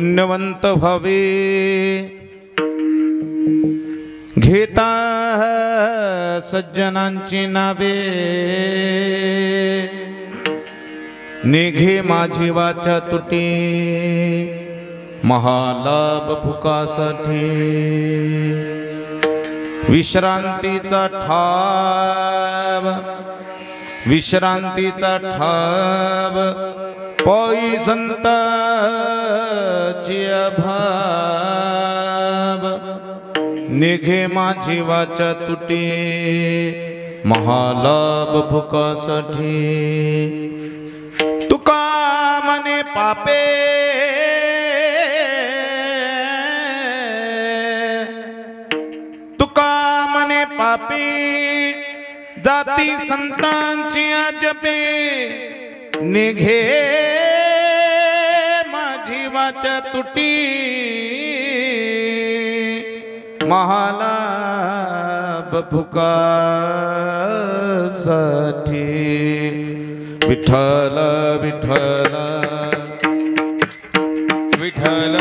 पुण्यवंत व्हावे घेता सज्जनांची नावे निघे माझी वाचा तुटी महालाभ भुकासाठी विश्रांतीचा ठाव पै संताची अभाव निघे माझी वाचा तुटी महालाभ भुकासाठी तुका मने पापे पापी जाती संतांची अजबे निघे माझी वाचा तुटी महालाभ भुकासाठी विठ्ठल विठ्ठल विठ्ठल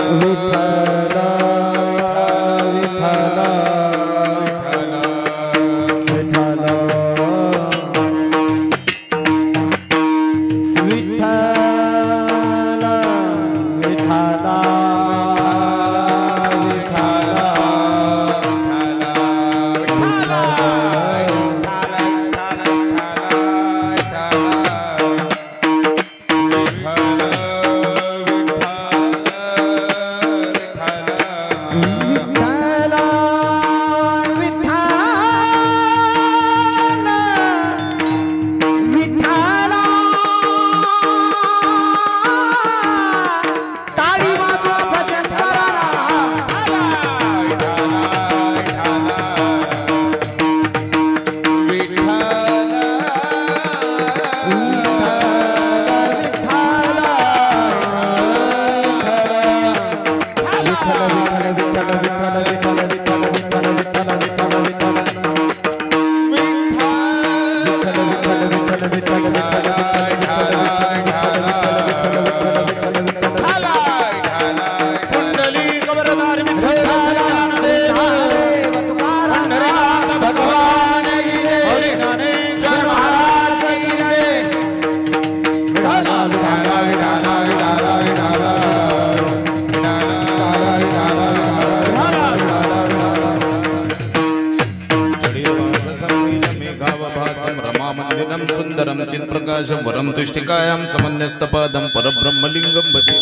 वरम तुष्टिकायां समन्यस्तपादं परब्रह्मलिंगं भजे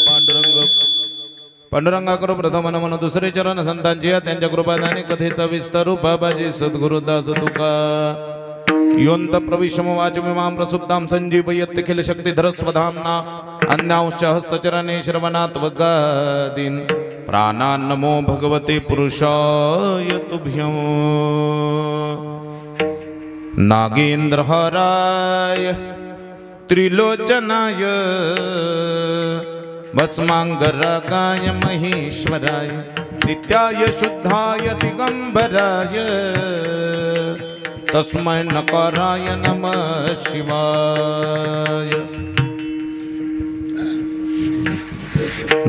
पांडुरंगा करो प्रथम नमन दुसरे चरण संतांची त्यांच्या कृपादाने कथेचा विस्तारू बाबाजी सद्गुरुदास तुका योंत प्रविशम वाचमिमां प्रसुप्तां संजीवयत् खिल शक्तिधर स्वधाम्ना अन्यांश्च हस्तचरणे श्रवणात् वगादीन् प्राणान् नमो भगवते पुरुषाय तुभ्यं नागेन्द्रहाराय त्रिलोचनाय भस्मांगरागाय महेश्वराय नित्याय शुद्धाय दिगंबराय तस्मै नकाराय नमः शिवाय।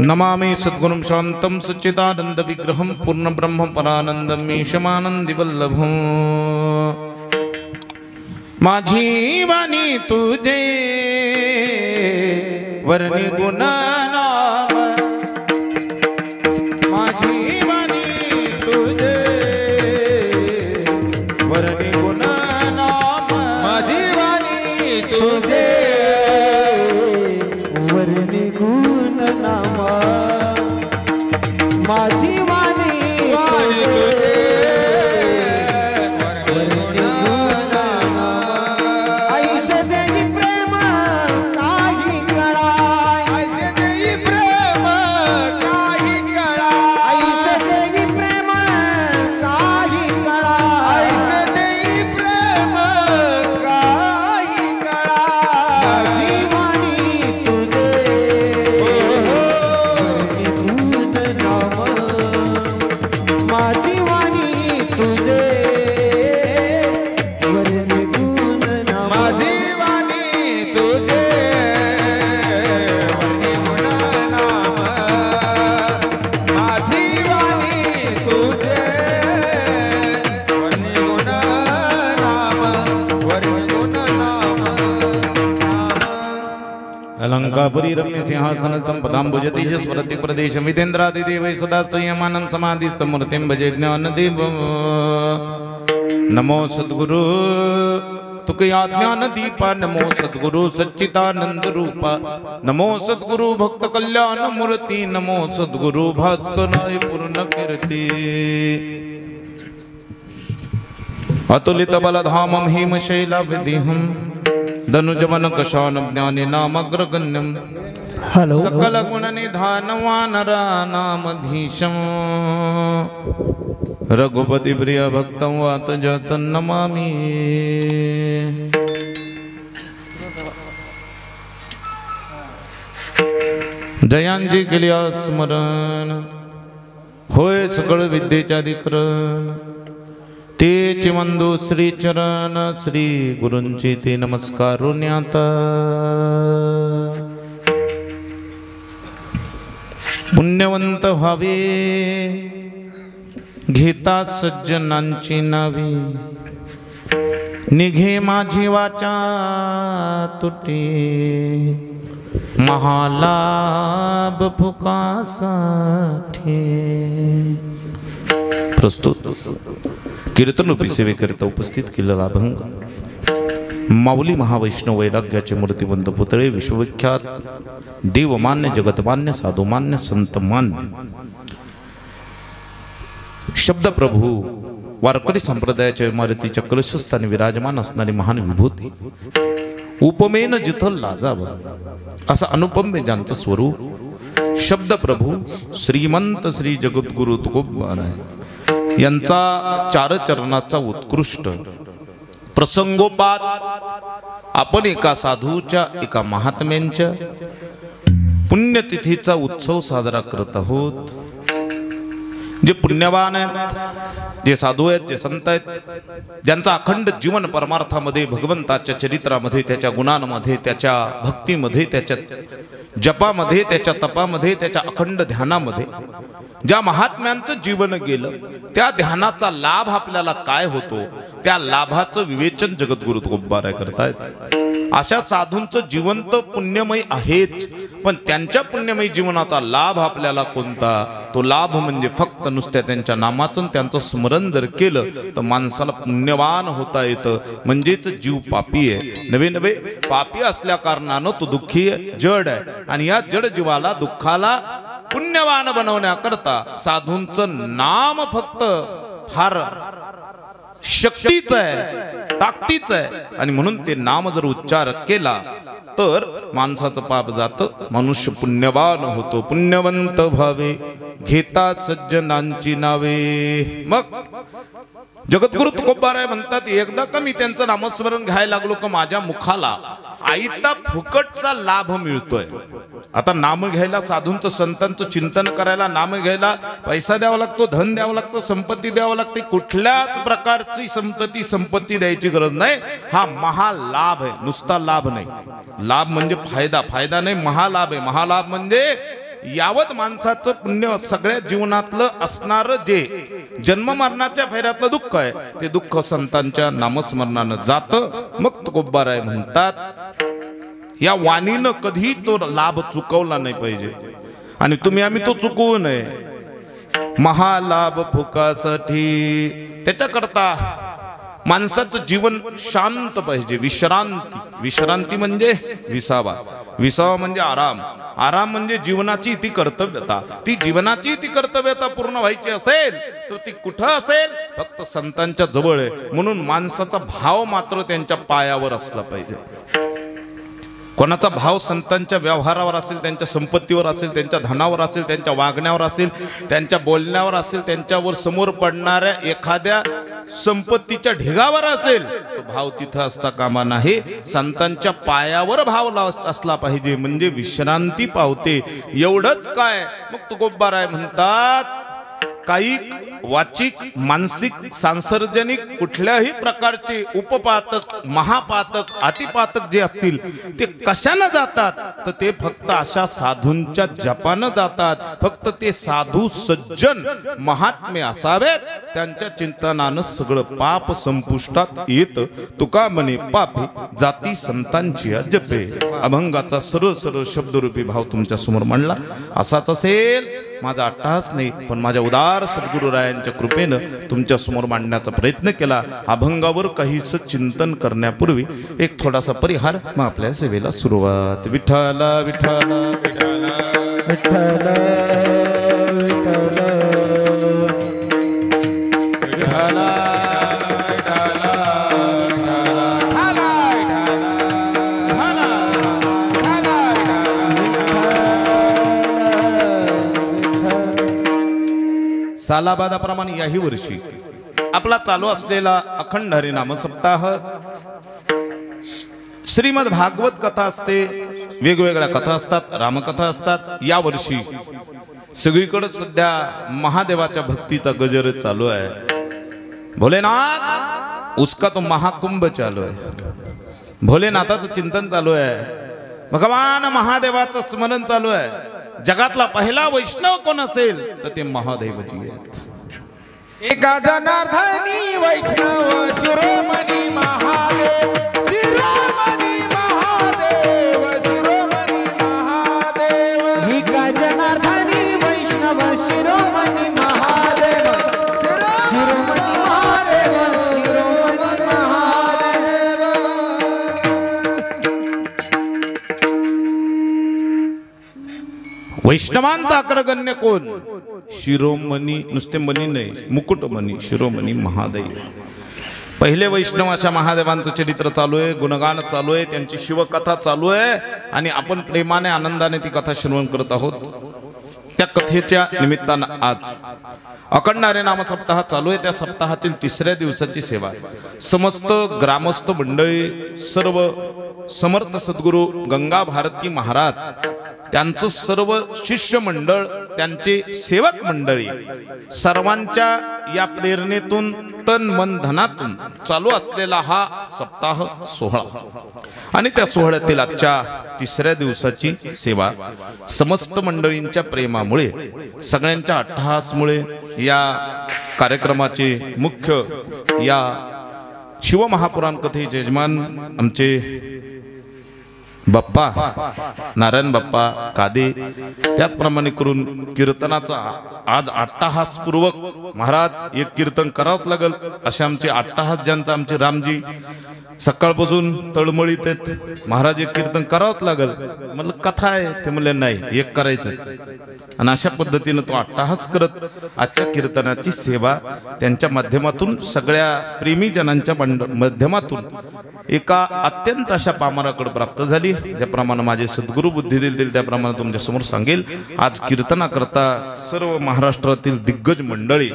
नमामि सद्गुरुं शान्तं सच्चिदानन्द विग्रहं पूर्ण ब्रह्म परानन्दं ईशमानन्दिवल्लभं माझी वाणी तुझे वर्णी गुण नाम माझी वाणी तुझे वर्णी गुण नाम माझी वाणी तुझे वर्णी गुण नाम माझी वाणी तुझे मंगलापुरी रम्य सिंहासनस्थं पदाम्बुजति स्वरति प्रदेशं विदेन्द्रादिदेवैः सदा स्तूयमानं समाधिस्थं मूर्तिं भजे ज्ञानदेवं नमो सद्गुरु तुकया ज्ञान दीपा नमो सद्गुरु सच्चिदानंद रूपा नमो सद्गुरु भक्त कल्याण मूर्ति नमो सद्गुरु भास्कराय पूर्ण कीर्ति अतुलित बलधामं हिमशैलाविधिहं धनुजवन कशान ज्ञानी नामग्रगण्यं सकल गुण निधानवानरानामधीशं रघुपति प्रिय भक्तं वात जतं नमामि। जयांजी केल्या स्मरण होय सकळ विद्येचे अधिकरण तेची वंदू श्री चरण श्री गुरूंची ते नमस्कार न्याता पुण्यवंत व्हावे घेता सज्जनांची नावे निघे माझी वाचा तुटे महालाभ फुकासाठी प्रस्तुत कीर्तन रूपी सेवेकरिता उपस्थित केलेला अभंग माऊली महावैष्णव वैराग्याचे मूर्तिवंत पुतळे विश्वविख्यात देवमान्य जगतमान्य साधुमान्य संतमान्य शब्द प्रभू वारकरी संप्रदायाच्या इमारतीच्या कलशस्थानी विराजमान असणारी महान विभूती उपमेन जिथं लाजावं असा अनुपम्य ज्यांचं स्वरूप शब्द प्रभू श्रीमंत श्री जगद्गुरु तुकोबार यांचा चारचरणाचा उत्कृष्ट प्रसंगोपात आपण एका साधूच्या एका महात्म्यांच्या पुण्यतिथीचा उत्सव साजरा करत आहोत। जे पुण्यवान आहेत, जे साधू आहेत, जे संत आहेत, ज्यांचा अखंड जीवन परमार्थामध्ये भगवंताच्या चरित्रामध्ये त्याच्या गुणांमध्ये त्याच्या भक्तीमध्ये त्याच्या जपामध्ये त्याच्या तपामध्ये त्याच्या अखंड ध्यानामध्ये ज्या महात्म्यांचं जीवन गेलं त्या ध्यानाचा लाभ आपल्याला काय होतो त्या लाभाचं विवेचन जगद्गुरु तुकोबाराय करतायत। अशा साधूंचं जीवन तर पुण्यमय आहेच, पण त्यांच्या पुण्यमय जीवनाचा लाभ आपल्याला कोणता? तो लाभ म्हणजे फक्त नुसत्या त्यांच्या नामाचं त्यांचं स्मरण जर केलं तर माणसाला पुण्यवान होता येतं। म्हणजेच जीव पापी आहे, नवे नवे पापी असल्या कारणानं तो दुःखी आहे, जड आहे, आणि या जड जीवाला दुःखाला पुण्यवान बनवण्याकरता साधूंचं नाम फक्त फार शक्तीचं आहे, ताकदीचं आहे, आणि म्हणून ते नाम जर उच्चार केला तर माणसाचं पाप जातं, मनुष्य पुण्यवान होतो। पुण्यवंत व्हावे घेता सज्जनांची नावे। मग जगद्गुरु तुकोबाराय म्हणतात, एकदा का मी त्यांचं नामस्मरण घ्यायला लागलो का माझ्या मुखाला आयता फुकटचा लाभ मिळतोय। आता नाम घ्यायला, साधूंचं संतांचं चिंतन करायला नाम घ्यायला पैसा द्यावा लागतो, धन द्यावं लागतं, संपत्ती द्यावं लागते। कुठल्याच प्रकारची संपत्ती द्यायची गरज नाही। हा महालाभ आहे, नुसता लाभ नाही। लाभ म्हणजे फायदा नाही, महालाभ आहे। महालाभ म्हणजे यावत माणसाचं पुण्य सगळ्या जीवनातलं असणारं जे जन्म मरणाच्या फेऱ्यातलं दुःख आहे ते दुःख संतांच्या नामस्मरणानं जातं। मग तुकोबाराय म्हणतात, या वाणीनं कधी तो लाभ चुकवला नाही पाहिजे, आणि तुम्ही आम्ही तो चुकवू नये। महालाभ फुकासाठी त्याच्याकरता माणसाचं जीवन शांत पाहिजे, विश्रांती म्हणजे विसावा म्हणजे आराम म्हणजे जीवनाची ती कर्तव्यता। ती जीवनाची ती कर्तव्यता पूर्ण व्हायची असेल तर ती कुठं असेल? फक्त संतांच्या जवळ आहे। म्हणून माणसाचा भाव मात्र त्यांच्या पायावर असला पाहिजे। कोणाचा भाव संतांच्या व्यवहारावर असेल, त्यांच्या संपत्तीवर असेल, त्यांच्या धनावर असेल, त्यांच्या वागण्यावर असेल, त्यांच्या बोलण्यावर असेल, त्यांच्यावर समोर पडणाऱ्या एखाद्या संपत्तीच्या ढिगावर असेल, तो भाव तिथं असता कामा नाही। संतांच्या पायावर भाव असला पाहिजे, म्हणजे विश्रांती पावते। एवढंच काय, मग तुकोबाराय म्हणतात, कायिक वाचिक मानसिक सांसर्जनिक कुठल्याही प्रकारचे उपपातक महापातक अतिपातक जे असतील ते कशाने जातात तर ते फक्त अशा साधूंच्या जपानं जातात. फक्त ते साधू सज्जन महात्मे असावेत त्यांच्या चिंतनानं सगळं पाप संपुष्टात येत. तुका म्हणे पापी जाती संतांची जपे. अभंगाचा सरळ सरळ शब्दरूपी भाव तुमच्या समोर मांडला. असाच असेल माझा अट्टहास नाही पण माझ्या उदार सद्गुरुरायांच्या कृपेनं तुमच्या समोर मांडण्याचा प्रयत्न केला. अभंगावर काहीच चिंतन करण्यापूर्वी एक थोडासा परिहार मग आपल्या सेवेला सुरुवात. विठ्ठला विठ्ठला विठ्ठला विठ्ठला सालाबादाप्रमाणे याही वर्षी आपला चालू असलेला अखंड हरिनाम सप्ताह श्रीमद भागवत कथा असते. वेगवेगळ्या कथा असतात, रामकथा असतात. या वर्षी सगळीकडे सध्या महादेवाच्या भक्तीचा गजर चालू आहे. भोलेनाथ उसका तो महाकुंभ चालू आहे. भोलेनाथाचं चिंतन चालू आहे. भगवान महादेवाचं स्मरण चालू आहे. जगातला पहिला वैष्णव कोण असेल तर ते महादेवजी आहेत. एका जनार्दनी वैष्णव शिरोमणी महादेव शिरोमणी महादेव शिरोमणी महादेव. एका जनार्दनी वैष्णव शिरोमणी महादेव शिरोमणी महादेव शिरोमणी महादेव. वैष्णवांत अग्रगण्य कोण? शिरोमणी. नुसते मणी नाही, मुकुटमणी शिरोमणी महादेव. पहिले वैष्णव अशा महादेवांचं चरित्र चालू आहे, गुणगान चालू आहे, त्यांची शिवकथा चालू आहे आणि आपण प्रेमाने आनंदाने ती कथा श्रवण करत आहोत. त्या कथेच्या निमित्तानं आज अखंड हरिनाम सप्ताह चालू आहे. त्या सप्ताहातील तिसऱ्या दिवसाची सेवा समस्त ग्रामस्थ मंडळी, सर्व समर्थ सद्गुरू गंगा भारती महाराज, त्यांचं सर्व शिष्य मंडळ, त्यांचे सेवक मंडळी सर्वांच्या या प्रेरणेतून तन मन धनातून चालू असलेला हा सप्ताह सोहळा आणि त्या सोहळ्यातील आजच्या तिसऱ्या दिवसाची सेवा समस्त मंडळींच्या प्रेमामुळे, सगळ्यांच्या अट्टहासमुळे या कार्यक्रमाचे मुख्य या शिवमहापुराण कथेचे यजमान आमचे बाप्पा नारायण बाप्पा कादे, त्याचप्रमाणे करून कीर्तनाचा आज अट्टहासपूर्वक महाराज एक कीर्तन करावंच लागल असे आमचे अट्टहास ज्यांचा आमचे रामजी सकाळपासून तळमळीत आहेत. महाराज एक कीर्तन करावंच लागल. म्हणलं कथा आहे ते म्हणले नाही एक करायचं आणि अशा पद्धतीनं तो अट्टहास करत आजच्या कीर्तनाची सेवा त्यांच्या माध्यमातून सगळ्या प्रेमीजनांच्या माध्यमातून एका अत्यंत अशा पामराकडे प्राप्त झाली. ज्याप्रमाणे माझे सद्गुरू बुद्धी देतील त्याप्रमाणे तुमच्या समोर सांगेल. आज कीर्तनाकरता सर्व महाराष्ट्रातील दिग्गज मंडळी,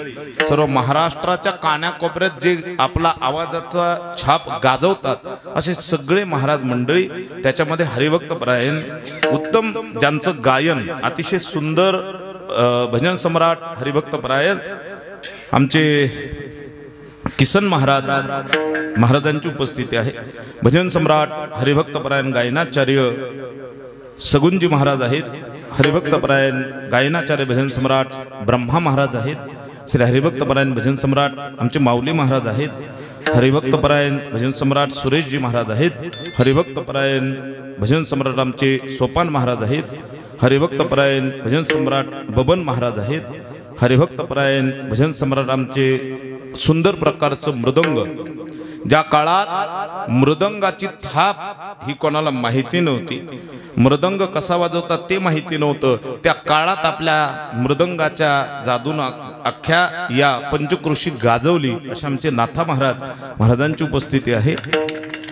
सर्व महाराष्ट्राच्या कानाकोपऱ्यात जे आपला आवाजाचा छाप गाजवतात असे सगळे महाराज मंडळी, त्याच्यामध्ये हरिभक्त परायण उत्तम ज्यांचं गायन अतिशय सुंदर भजन सम्राट हरिभक्त परायण आमचे किसन महाराज महाराजांची उपस्थिती आहे. भजन सम्राट हरिभक्त परायण गायनाचार्य सगुनजी महाराज आहेत. हरिभक्त परायण गायनाचार्य भजन सम्राट ब्रह्मा महाराज आहेत. श्री हरिभक्त परायण भजन सम्राट आमचे माऊली महाराज आहेत. हरिभक्त परायण भजन सम्राट सुरेशजी महाराज आहेत. हरिभक्त परायण भजन सम्राट आमचे सोपान महाराज आहेत. हरिभक्त परायण भजन सम्राट बबन महाराज आहेत. हरिभक्त परायण भजन सम्राट आमचे सुंदर प्रकारचं मृदंग, ज्या काळात मृदंगाची थाप ही कोणाला माहिती नव्हती, मृदंग कसा वाजवतात ते माहिती नव्हतं, त्या काळात आपल्या मृदंगाच्या जादून अख्ख्या या पंचक्रोशी गाजवली अशा आमचे नाथा महाराज महाराजांची उपस्थिती आहे.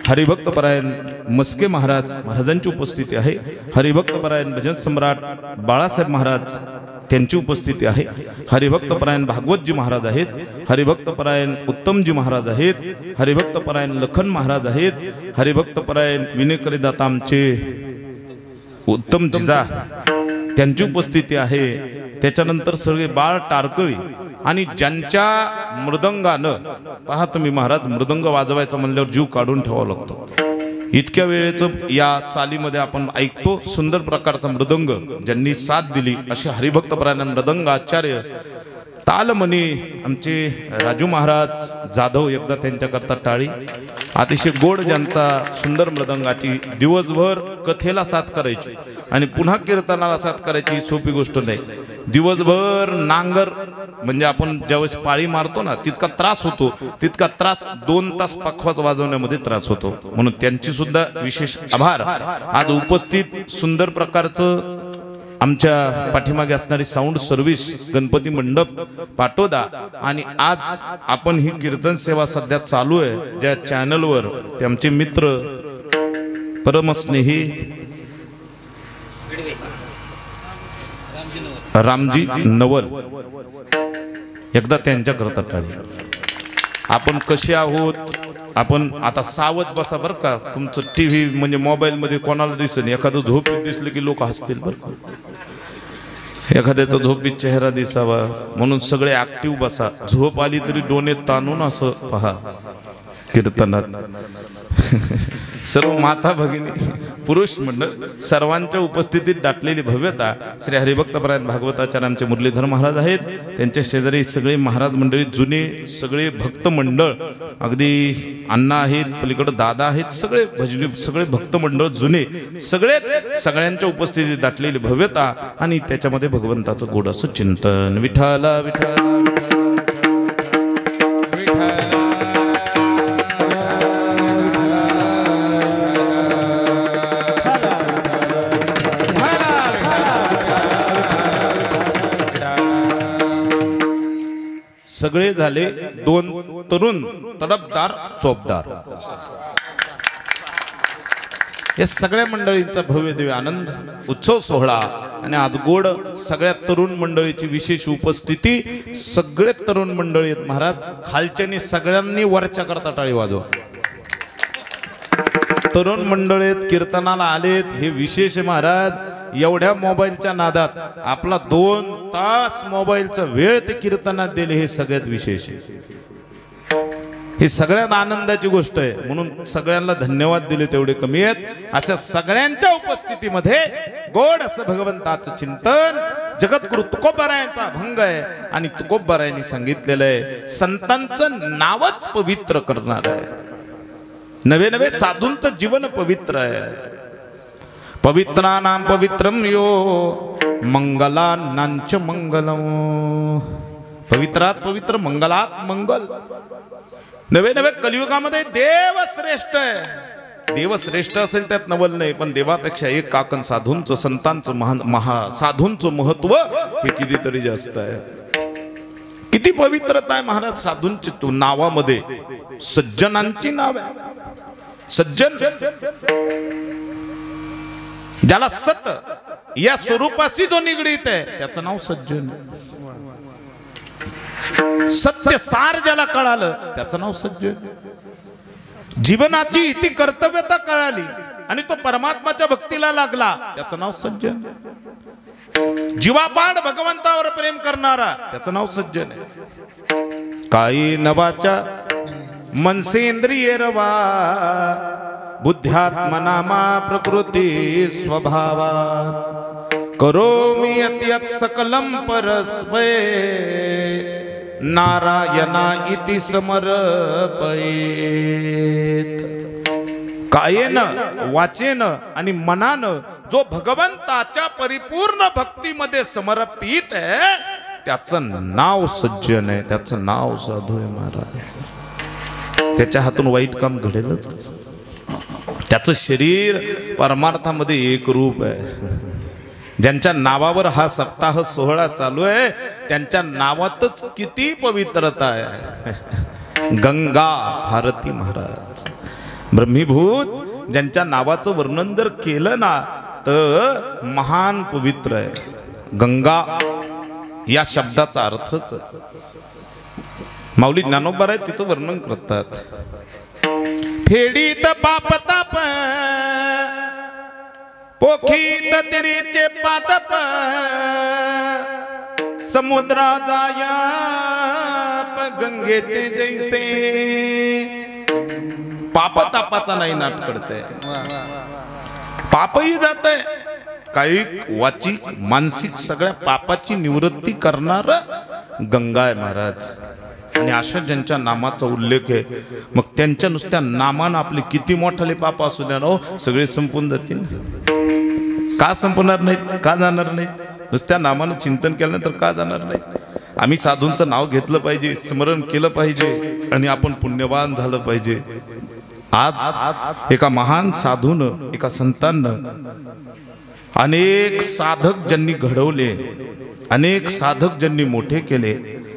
हरिभक्त परायण मस्के महाराज महाराजांची उपस्थिती आहे. हरिभक्त परायण भजन सम्राट बाळासाहेब महाराज त्यांची उपस्थिती आहे. हरिभक्त परायण भागवतजी महाराज आहेत. हरिभक्त परायण उत्तमजी महाराज आहेत. हरिभक्त परायण लखन महाराज आहेत. हरिभक्त परायण विनयकरी दाता आमचे उत्तम जिजा त्यांची उपस्थिती आहे. त्याच्यानंतर सगळे बाळ टारकळी आणि ज्यांच्या मृदंगानं पहा तुम्ही महाराज मृदंग वाजवायचा म्हणल्यावर जीव काढून ठेवावा लागतो. इतक्या वेळेचं या चालीमध्ये आपण ऐकतो सुंदर प्रकारचा मृदंग ज्यांनी साथ दिली असे हरिभक्तपरायण मृदंग आचार्य तालमणी आमचे राजू महाराज जाधव एकदा त्यांच्याकरता टाळी. अतिशय गोड ज्यांचा सुंदर मृदंगाची दिवसभर कथेला साथ करायची आणि पुन्हा कीर्तनाला साथ करायची सोपी गोष्ट नाही. दिवसभर नांगर म्हणजे आपण ज्यावेळेस पाळी मारतो ना तितका त्रास होतो, तितका त्रास 2 तास पखवाज वाजवण्यामध्ये त्रास होतो. म्हणून त्यांची सुद्धा विशेष आभार. आज उपस्थित सुंदर प्रकारचं आमच्या पाठीमागे असणारी साऊंड सर्व्हिस गणपती मंडप पाटोदा आणि आज आपण ही कीर्तन सेवा सध्या चालू आहे ज्या चॅनलवर ते आमचे मित्र परमस्नेही रामजी नवल एकदा त्यांच्या करता टाळी. आपण कसे आहोत आपण आता सावध बसा बरं का. तुमचं टीव्ही म्हणजे मोबाईल मध्ये कोणाला दिसेल एखादं झोपीत दिसलं की लोक हसतील बरं. एखाद्याचा झोपीत चेहरा दिसावा म्हणून सगळे ऍक्टिव्ह बसा. झोप आली तरी डोने ताणून असं पहा कीर्तनात. सर्व माता भगिनी पुरुष मंडळ सर्वांच्या उपस्थितीत दाटलेली भव्यता श्री हरिभक्तपरायण भागवताचार्य आमचे मुरलीधर महाराज आहेत. त्यांच्या शेजारी सगळे महाराज मंडळी जुने सगळे भक्त मंडळ अगदी अण्णा आहेत पलीकडे दादा आहेत सगळे भजनी सगळे भक्त मंडळ जुने सगळ्यांच्या उपस्थितीत दाटलेली भव्यता आणि त्याच्यामध्ये भगवंताचं गोड असं चिंतन. विठ्ठला विठ्ठला सगळे झाले 2 तरुण तडफदार चोपदार. या सगळ्या मंडळींचा भव्य दिव्य आनंद उत्सव सोहळा आणि आज गोड सगळ्या तरुण मंडळीची विशेष उपस्थिती. सगळे तरुण मंडळी आहेत महाराज. खालच्यानी सगळ्यांनी वरच्या करता टाळी वाजवा. तरुण मंडळीत कीर्तनाला आलेत हे विशेष महाराज. एवढ्या मोबाईलच्या नादात आपला 2 तास मोबाईलचा वेळ ते कीर्तनात दिले हे सगळ्यात विशेष आहे. ही सगळ्यात आनंदाची गोष्ट आहे. म्हणून सगळ्यांना धन्यवाद दिले तेवढे कमी आहेत. अशा सगळ्यांच्या उपस्थितीमध्ये गोड असं भगवंताचं चिंतन जगद्गुरु तुकोबारायांचा अभंग आहे आणि तुकोबारायांनी सांगितलेलं आहे संतांचं नावच पवित्र करणार आहे. नवे नवे साधूंचं जीवन पवित्र आहे. पवित्रानां पवित्रम यो मंगलानांच मंगलम. पवित्रात पवित्र मंगलात मंगल. नवे नवे कलियुगामध्ये देव श्रेष्ठ आहे. देव श्रेष्ठ असेल त्यात नवल नाही पण देवापेक्षा एक काकण साधूंचं संतांचं साधूंचं महत्व हे कितीतरी जास्त आहे. किती पवित्रता आहे महाराज साधूंची नावामध्ये. सज्जनांची नाव आहे. सज्जन ज्याला सत या स्वरूपाशी जो निगडीत आहे त्याचं नाव सज्जन. सत्य सार ज्याला कळालं त्याचं नाव सज्जन. जीवनाची इति कर्तव्यता कळाली आणि तो परमात्माच्या भक्तीला लागला त्याचं नाव सज्जन. जीवापाड भगवंतावर प्रेम करणारा त्याचं नाव सज्जन आहे. काही नवाच्या मनसेंद्रिय रवा बुद्ध्यात्मनामा प्रकृती स्वभावा करोमि यत् सकलम परस्मै नारायणा इति समर्पयेत. कायेन वाचेन आणि मनानं जो भगवंताच्या परिपूर्ण भक्तीमध्ये समर्पित आहे त्याचं नाव सज्जन आहे. त्याचं नाव साधू आहे महाराज. त्याच्या हातून वाईट काम घडेलच. त्याचं शरीर परमार्थामध्ये एक रूप आहे. ज्यांच्या नावावर हा सप्ताह सोहळा चालू आहे त्यांच्या नावातच किती पवित्रता आहे. गंगा भारती महाराज ब्रह्मीभूत ज्यांच्या नावाचं वर्णन जर केलं ना तर महान पवित्र आहे. गंगा या शब्दाचा अर्थच माऊली ज्ञानोबा आहे तिचं वर्णन करतात. फेडीत पापताप पोखीत तिरीचे पातप समुद्राचा या गंगेचे जैसे पाप तापाचा नाही नाट करते पापही जाते काही वाचिक मानसिक सगळ्या पापाची निवृत्ती करणार गंगा आहे महाराज आणि अशा ज्यांच्या नामाचा उल्लेख आहे मग त्यांच्या नुसत्या नामानं आपले किती मोठाले पाप असू द्या हो सगळे संपून जातील का संपणार नाहीत का जाणार नाहीत नुसत्या नामानं चिंतन केल्यानंतर का जाणार नाही आम्ही साधूंचं नाव घेतलं पाहिजे स्मरण केलं पाहिजे आणि आपण पुण्यवान झालं पाहिजे आज एका महान साधूनं एका संतांनं अनेक साधक ज्यांनी घडवले अनेक साधक ज्यांनी मोठे केले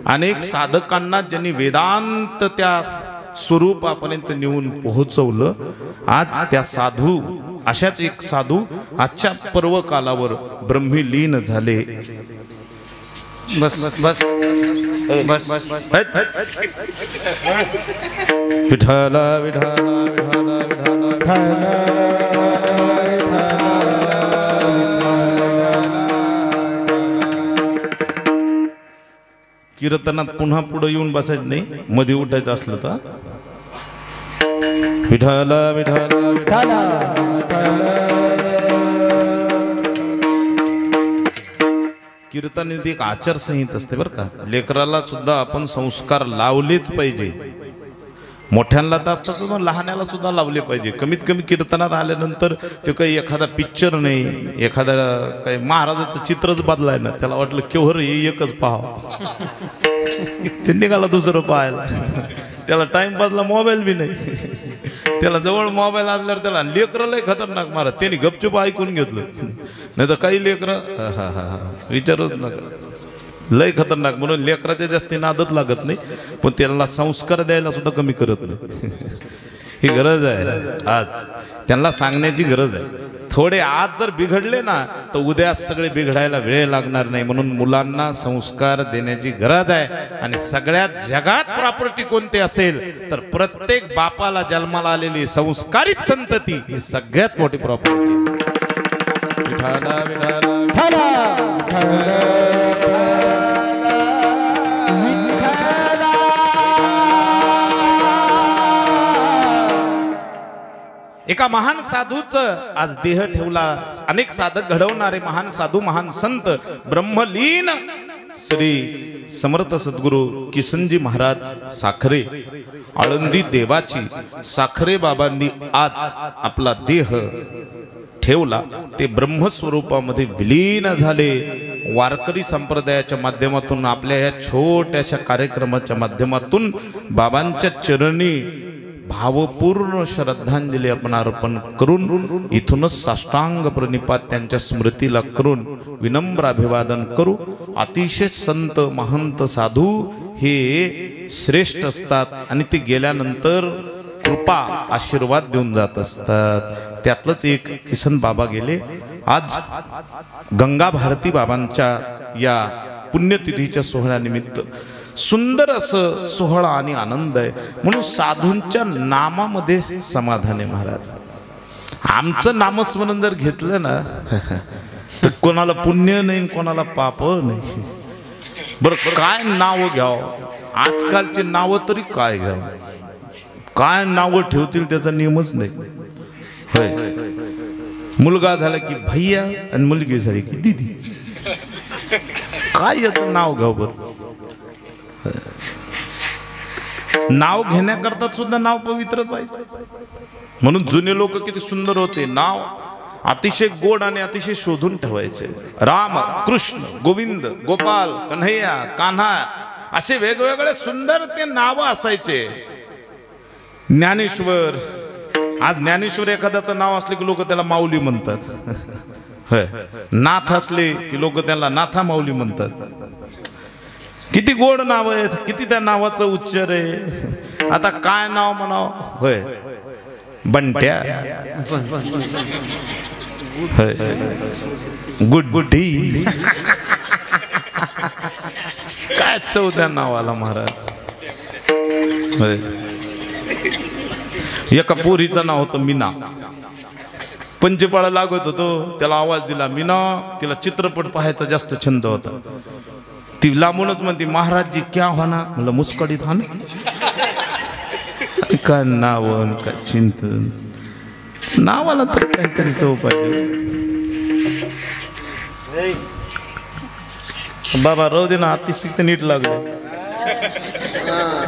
अनेक साधकांना ज्यांनी वेदांत त्या स्वरूपापर्यंत नेऊन पोहोचवलं आज त्या साधू अशाच एक साधू आजच्या पर्व कालावर ब्रह्मी लीन झाले बस बस बस बस विठाला विठाला विठाला विठाला कीर्तनात पुन्हा पुढे येऊन बसायचं नाही मध्ये उठायचं असलं तर विठाला विठाला विठाला कीर्तन ही एक आचारसंहिता असते बरं का लेकराला सुद्धा आपण संस्कार लावलेच पाहिजे मोठ्यांना तर असतात मग लहान्याला सुद्धा लावले पाहिजे कमीत कमी कीर्तनात आल्यानंतर ते काही एखादा पिक्चर नाही एखादा काही महाराजाचं चित्रच बदलाय ना त्याला वाटलं केव्हर हे एकच पाहावं ते निघाला दुसरं पाहायला त्याला टाइम बदला मोबाईल बी नाही त्याला जवळ मोबाईल आणल्यावर त्याला लेकरं लय खतरनाक मारा त्यांनी गपचूप ऐकून घेतलं नाही तर काही लेकरं विचारूच नका लय खतरनाक म्हणून लेकराच्या जास्ती नादच लागत नाही पण त्यांना संस्कार द्यायला सुद्धा कमी करत नाही ही गरज आहे आज त्यांना सांगण्याची गरज आहे थोडे आज जर बिघडले ना तर उद्या सगळे बिघडायला वेळ लागणार नाही म्हणून मुलांना संस्कार देण्याची गरज आहे आणि सगळ्यात जगात प्रॉपर्टी कोणती असेल तर प्रत्येक बापाला जन्माला आलेली संस्कारित संतती ही सगळ्यात मोठी प्रॉपर्टी विठाला विठाला एका महान साधूचं आज देह ठेवला अनेक साधक घडवणारे महान साधू महान संत ब्रह्मलीन श्री समर्थ सद्गुरु किसनजी महाराज साखरे आळंदी देवाची साखरे बाबांनी आज आपला देह ठेवला ते ब्रह्मस्वरूपामध्ये विलीन झाले वारकरी संप्रदायाच्या माध्यमातून आपल्या या छोट्याशा कार्यक्रमाच्या माध्यमातून बाबांच्या चरणी भावपूर्ण श्रद्धांजली आपण अर्पण करून इथूनच साष्टांग प्रणिपात त्यांच्या स्मृतीला करून विनम्र अभिवादन करू अतिशय संत महंत साधू हे श्रेष्ठ असतात आणि ते गेल्यानंतर कृपा आशीर्वाद देऊन जात असतात त्यातलंच एक किसन बाबा गेले आज गंगा भारती बाबांच्या या पुण्यतिथीच्या सोहळ्यानिमित्त सुंदर असं सोहळा आणि आनंद आहे म्हणून साधूंच्या नामामध्ये समाधान आहे महाराज आमचं नामस्मरण जर घेतलं ना तर कोणाला पुण्य नाही कोणाला पाप नाही बरं काय नाव घ्यावं आजकालचे नाव तरी काय घ्यावं काय नाव ठेवतील त्याचा नियमच नाही होय मुलगा झाला की भैया आणि मुलगी झाली की दीदी काय याचं नाव घ्यावं बरं नाव घेण्याकरता सुद्धा नाव पवित्र पाहिजे म्हणून जुने लोक किती सुंदर होते नाव अतिशय गोड आणि अतिशय शोधून ठेवायचे राम कृष्ण गोविंद गोपाल कन्हैया कान्हा असे वेगवेगळे सुंदर ते नाव असायचे ज्ञानेश्वर आज ज्ञानेश्वर एखाद्याचं नाव असले की लोक त्याला माऊली म्हणतात होय नाथ असले की लोक त्याला नाथा माऊली म्हणतात किती गोड नाव आहेत किती त्या नावाचं उच्चार आहे आता काय नाव म्हणाव होय बंट्या होय गुड्डी काय चौथ्या नावाला महाराज होय एका पोरीचं नाव होतं मीना पंचपाळा लागत होतो त्याला आवाज दिला मीना तिला चित्रपट पाहायचा जास्त छंद होता ती लांबूनच म्हणते महाराज जी क्या होना म्हणलं मुस्कडीत हा ना काय नाव काय चिंतन नावाला तर काहीतरी चव पाहिजे बाबा राहू दे ना अतिशय नीट लागलं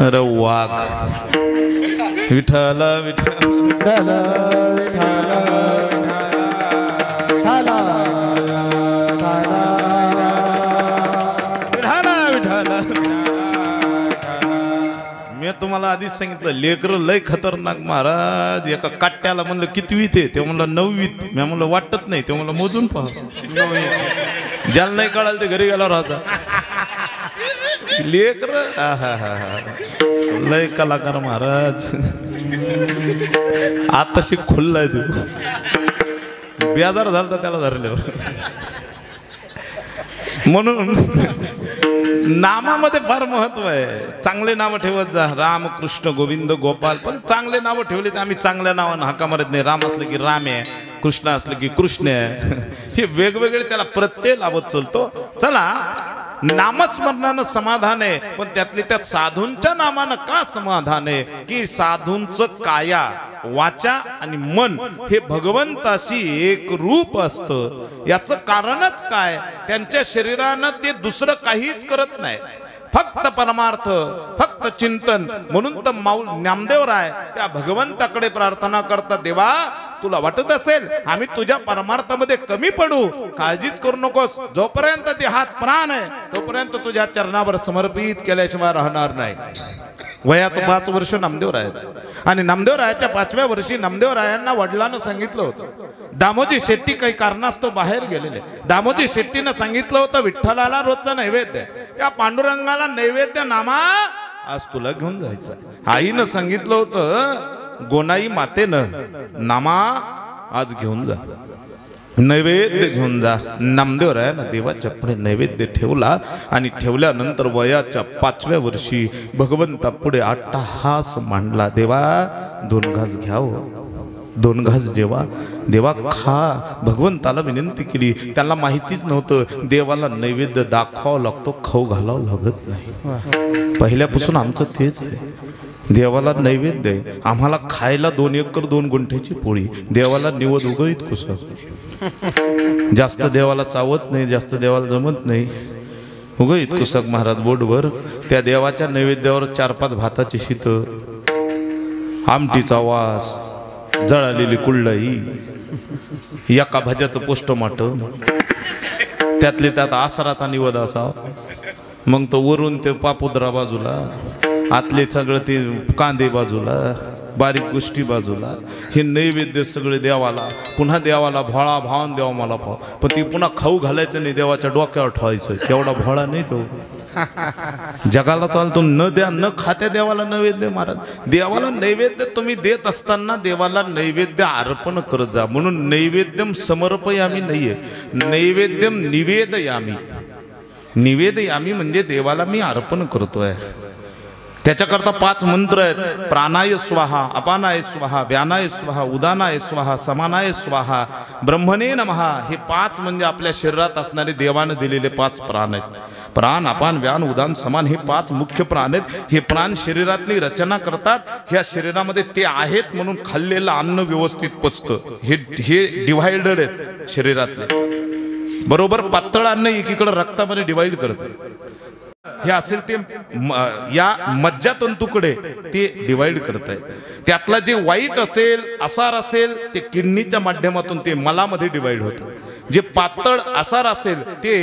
अरे वाघ विठाला विठाला मी तुम्हाला आधीच सांगितलं लेकरं लय खतरनाक महाराज एका काट्याला म्हणलं कितवीत आहे ते म्हणलं 9वीत मी म्हणलं वाटत नाही ते म्हणलं मोजून पहा ज्याला नाही कळाल ते घरी गेला राजा लेकर लय कलाकार महाराज आताशी खुल्लाय तू बेजार झाला त्याला धरल्यावर म्हणून नामामध्ये फार महत्व आहे चांगले नाव ठेवत जा राम कृष्ण गोविंद गोपाल पण चांगले नाव ठेवले तर आम्ही चांगल्या नावानं हाका मारत नाही राम असलं की राम आहे कृष्ण असलं की कृष्ण आहे हे वेगवेगळे त्याला प्रत्यय लावत चलतो चला नामस्मरणानं समाधान आहे पण त्यातले त्यात साधूंच्या नामानं का समाधान आहे की साधूंचं काया वाचा आणि मन हे भगवंताशी एक रूप असतं याचं कारणच काय त्यांच्या शरीरानं ते दुसरं काहीच करत नाही फक्त परमार्थ फक्त चिंतन म्हणून तर नामदेवराय त्या भगवंताकडे प्रार्थना करतात देवा तुला वाटत असेल आम्ही तुझ्या परमार्थामध्ये कमी पडू काळजीच करू नकोस जोपर्यंत ते हात प्राण आहे तोपर्यंत तुझ्या चरणावर समर्पित केल्याशिवाय राहणार नाही वयाचं 5 वर्ष नामदेवरायाचं आणि नामदेवरायाच्या 5व्या वर्षी नामदेवरायांना वडिलांना सांगितलं होतं दामोजी शेट्टी काही कारणास्तव बाहेर गेलेले दामोजी शेट्टीनं सांगितलं होतं विठ्ठलाला रोजचं नैवेद्य त्या पांडुरंगाला नैवेद्य नामा आज तुला घेऊन जायचं आईनं सांगितलं होतं गोनाई मातेनं नामा आज घेऊन जा नैवेद्य घेऊन जा नामदेवरायानं देवाच्या पुढे नैवेद्य ठेवला आणि ठेवल्यानंतर वयाच्या 5व्या वर्षी भगवंता पुढे अट्टहास मांडला देवा 2 घास घ्याव 2 घास जेवा देवा खा भगवंताला विनंती केली त्याला माहितीच नव्हतं देवाला नैवेद्य दाखवावं लागतो खाऊ घालावं लागत नाही पहिल्यापासून आमचं तेच आहे देवाला नैवेद्य आहे आम्हाला खायला 2 एकर 2 गुंठ्याची पोळी देवाला निवद उगळीत कुसळ जास्त देवाला चावत नाही जास्त देवाला जमत नाही उगळीत कुसक महाराज बोटभर त्या देवाच्या नैवेद्यावर 4-5 भाताची शीत आमटीचा वास जळालेली कुल्लाई एका भाज्याचं पोस्टमार्टम त्यातले त्यात आसराचा निवद असावा मग तो वरून ते पापुद्रा बाजूला आतले सगळं ते कांदे बाजूला बारीक गोष्टी बाजूला हे नैवेद्य सगळे देवाला पुन्हा देवाला भोळा भावून देवा मला भाव पण ती पुन्हा खाऊ घालायचं नाही देवाच्या डोक्यावर ठेवायचं तेवढा भोळा नाही तो जगाला चालतो न द्या न खात्या देवाला नैवेद्य महाराज देवाला नैवेद्य तुम्ही देत असताना देवाला नैवेद्य अर्पण करत जा म्हणून नैवेद्यम समर्पयामी नाहीये नैवेद्यम निवेदयामी निवेदयामी म्हणजे देवाला मी अर्पण करतोय त्याच्याकरता 5 मंत्र आहेत प्राणाय स्वाहा अपानाय स्वाहा व्यानाय स्वाहा उदानाय स्वाहा समानाय स्वाहा ब्रह्मणे नमः हे 5 म्हणजे आपल्या शरीरात असणारे देवाने दिलेले 5 प्राण आहेत प्राण अपान व्यान उदान समान हे 5 मुख्य प्राण आहेत हे प्राण शरीरातली रचना करतात ह्या शरीरामध्ये ते आहेत म्हणून खाल्लेलं अन्न व्यवस्थित पचतं हे डिव्हायडेड आहेत शरीरातले बरोबर पातळ अन्न एकीकडे रक्तामध्ये डिवाइड करतात हे असेल ते या मज्जातंतुकडे ते डिवाइड करत आहे त्यातला जे वाईट असेल आसार असेल ते किडनीच्या माध्यमातून ते मलामध्ये डिवाइड होतं जे पातळ आसार असेल ते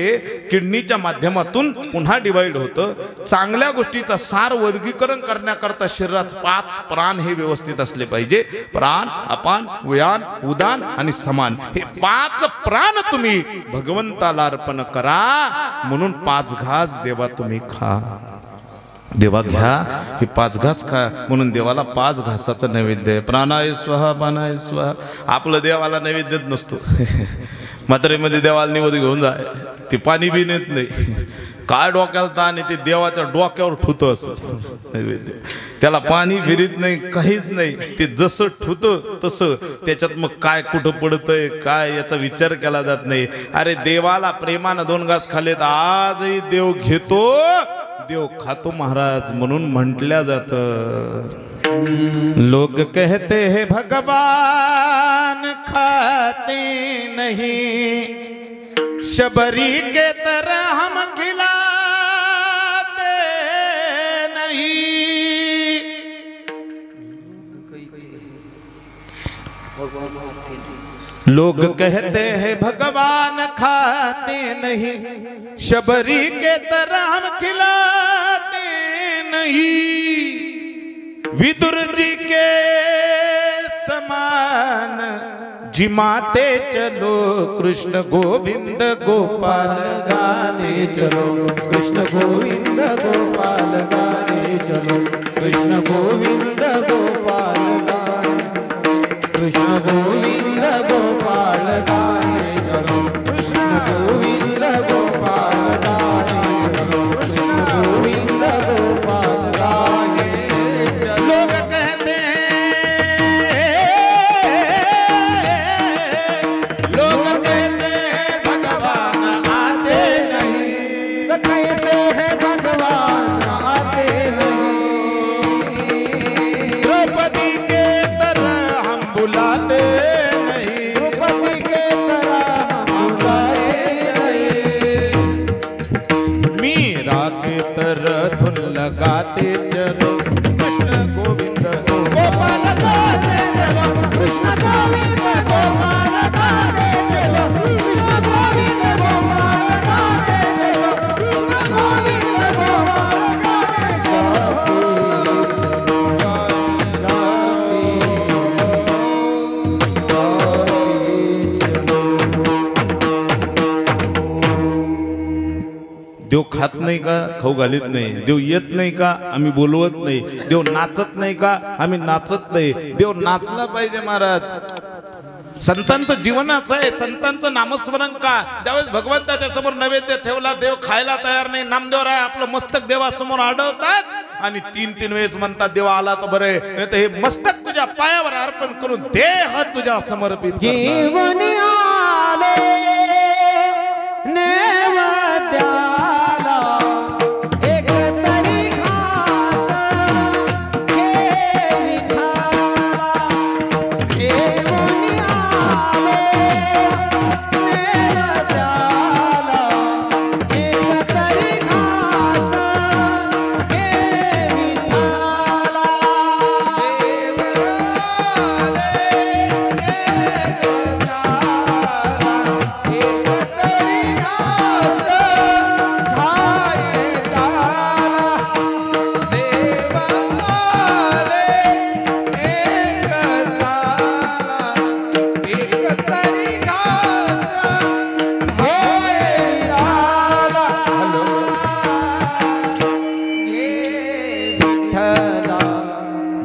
किडनीच्या माध्यमातून पुन्हा डिवाइड होतं चांगल्या गोष्टीचा सार वर्गीकरण करण्याकरता शरीरात 5 प्राण हे व्यवस्थित असले पाहिजे प्राण अपान व्यान उदान आणि समान हे 5 प्राण तुम्ही भगवंताला अर्पण करा म्हणून 5 घास देवा तुम्ही खा देवा घ्या हे 5 घास खा म्हणून देवाला 5 घासाचा नैवेद्य आहे प्राणाय स्वाहा पानाय स्वाहा आपलं देवाला नैवेद्यच नसतो म्हातारीमध्ये देवाला निवद घेऊन जाय ते पाणी बी नेत नाही काय डोक्याला ताण ते देवाच्या डोक्यावर ठुत नैवेद्य त्याला पाणी फिरीत नाही काहीच नाही ते जसं ठुत तसं त्याच्यात मग काय कुठं पडतंय काय याचा विचार केला जात नाही अरे देवाला प्रेमानं 2 घास खालेत आजही देव घेतो देव खातो महाराज म्हणून म्हटल्या जात लोग कहते हैं भगवान खाते नहीं शबरी के तरह हम खिलाते नहीं लोग कहते हैं भगवान खाते नहीं शबरी के तरह हम खिलाते नहीं विदुर जी के समान जिमाते चलो कृष्ण गोविंद गोपाल गाने चलो कृष्ण गोविंद गोपाल गाने चलो कृष्ण गोविंद गोपाल गाने कृष्ण गोविंद गोपाल गाने चलो कृष्ण गोविंद गोपाल गाने चलो कृष्ण गोविंद गोपाल गाने लोग कहते लगाते चलो कृष्ण गोविंद गोपाल गाते चलो कृष्ण गोविंद गोपाल गाते चलो कृष्ण गोविंद गोपाल गाते चलो कृष्ण गोविंद गोपाल देव खात नाही का खाऊ घालीत नाही देव येत नाही का आम्ही बोलवत नाही देव नाचत नाही का आम्ही नाचत नाही देव नाचला पाहिजे महाराज संतांचं जीवनाचं आहे संतांचं नामस्मरण का ज्यावेळेस भगवंताच्या समोर नैवेद्य ठेवला देव खायला तयार नाही नामदेवराय आपलं मस्तक देवासमोर अडवतात आणि 3 वेळेस म्हणतात देवा आला तर बरे नाही तर हे मस्तक तुझ्या पायावर अर्पण करून देह तुझ्या समर्पित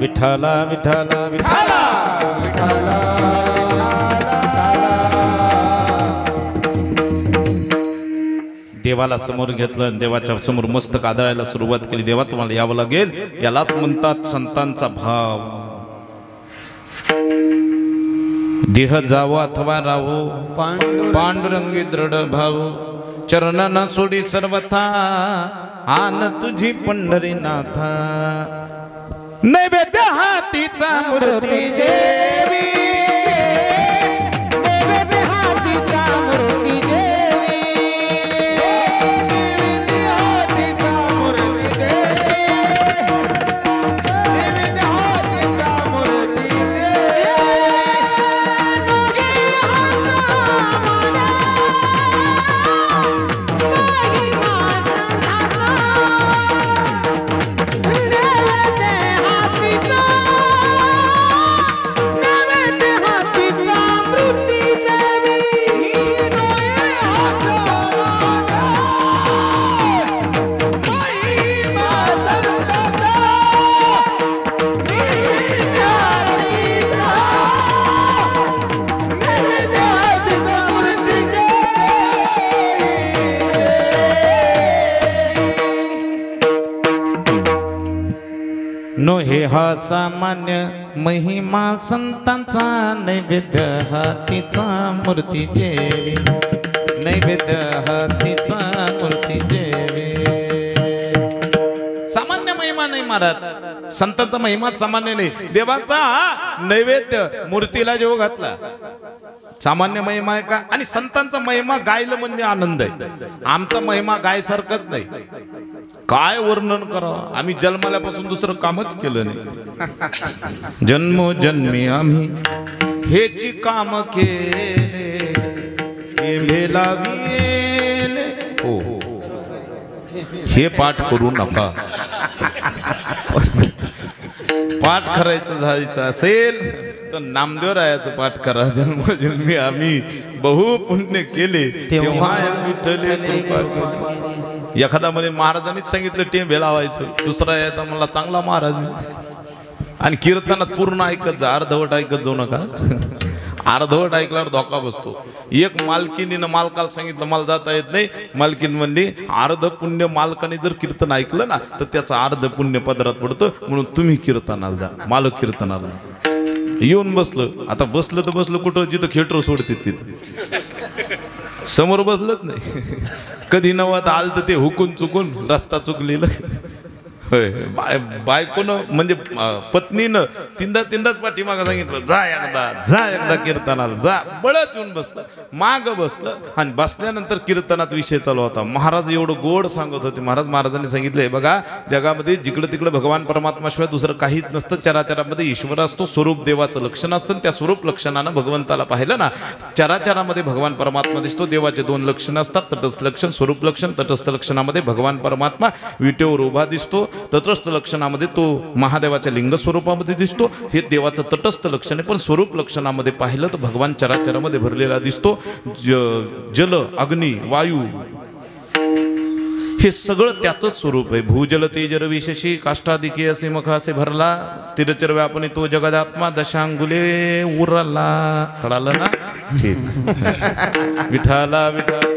विठ्ठला विठ्ठला विठ्ठला देवाला समोर घेतलं देवाच्या समोर मस्तक आदळायला सुरुवात केली देवा तुम्हाला यावं लागेल यालाच म्हणतात संतांचा भाव देह जावो अथवा राहो पांडुरंगी दृढ भाव चरण न सोडी सर्वथा आन तुझी पंढरीनाथा नैवेद्य हातीचा मूर्ती जेवी नैवेद्य हातीचा मूर्ती जेवी नैवेद्य हातीचा मूर्ती जेवी नैवेद्य हातीचा मूर्ती हे हा सामान्य महिमा संतांचा नैवेद्य हातीचा मूर्ती जेवी नैवेद्य हातीचा मूर्ती जेवी सामान्य महिमा नाही महाराज संतांचा महिमा सामान्य नाही देवाचा नैवेद्य मूर्तीला जेव घातला सामान्य महिमा आहे का आणि संतांचा महिमा गायला म्हणजे आनंद आहे आमचा महिमा गायसारखाच नाही काय वर्णन करावं आम्ही जन्माल्यापासून दुसरं कामच केलं नाही जन्मोजन्मी आम्ही हेची काम केले हो हे पाठ करू नका पाठ करायचं जायचं असेल तर नामदेवरायाचं पाठ करा जन्मोजन्मी आम्ही बहु पुण्य केले तेव्हा विठ्ठले कृपा केली एखादा म्हणे महाराजांनीच सांगितलं टेंबे लावायचं दुसरा याचा मला चांगला महाराज आणि कीर्तनात पूर्ण ऐकत जा अर्धवट ऐकत जाऊ नका अर्धवट ऐकल्यावर धोका बसतो एक मालकीनीनं मालकाला सांगितलं मला जाता येत नाही मालकीन म्हणली अर्ध पुण्य मालकाने जर कीर्तन ऐकलं ना तर त्याचं अर्ध पुण्य पदरात पडतं म्हणून तुम्ही कीर्तनाला जा मालक कीर्तनाला येऊन बसलं आता बसलं तर बसलं कुठं जिथं खेटर सोडते तिथं समोर बसलंच नाही कधी नवत आलं तर ते हुकून चुकून रस्ता चुकलेलं होय बायकोनं म्हणजे पत्नीनं तीनदाच पाठीमागं सांगितलं जा एकदा कीर्तनाला जा बळच येऊन बसलं माग बसलं आणि बसल्यानंतर कीर्तनात विषय चालू होता महाराज एवढं गोड सांगत होते महाराजांनी सांगितलंय बघा जगामध्ये जिकडं तिकडं भगवान परमात्माशिवाय दुसरं काहीच नसतं चराचरामध्ये ईश्वर असतो स्वरूप देवाचं लक्षण असतं त्या स्वरूप लक्षणानं भगवंताला पाहिलं ना चराचरामध्ये भगवान परमात्मा दिसतो देवाचे दोन लक्षण असतात तटस्थ लक्षण स्वरूप लक्षण तटस्थ लक्षणामध्ये भगवान परमात्मा विटेवर उभा दिसतो तटस्थ लक्षणामध्ये तो महादेवाच्या लिंग स्वरूपामध्ये दिसतो हे देवाचं तटस्थ लक्षण आहे पण स्वरूप लक्षणामध्ये पाहिलं तर भगवान चराचरामध्ये भरलेला दिसतो जल अग्नी वायू हे सगळं त्याचंच स्वरूप आहे भूजल तेजर विशेषी काष्टादिके असे मख असे भरला स्थिरचर व्यापनी तो जगदात्मा दशांगुले उरला कळालं ना ठीक विठाला विठा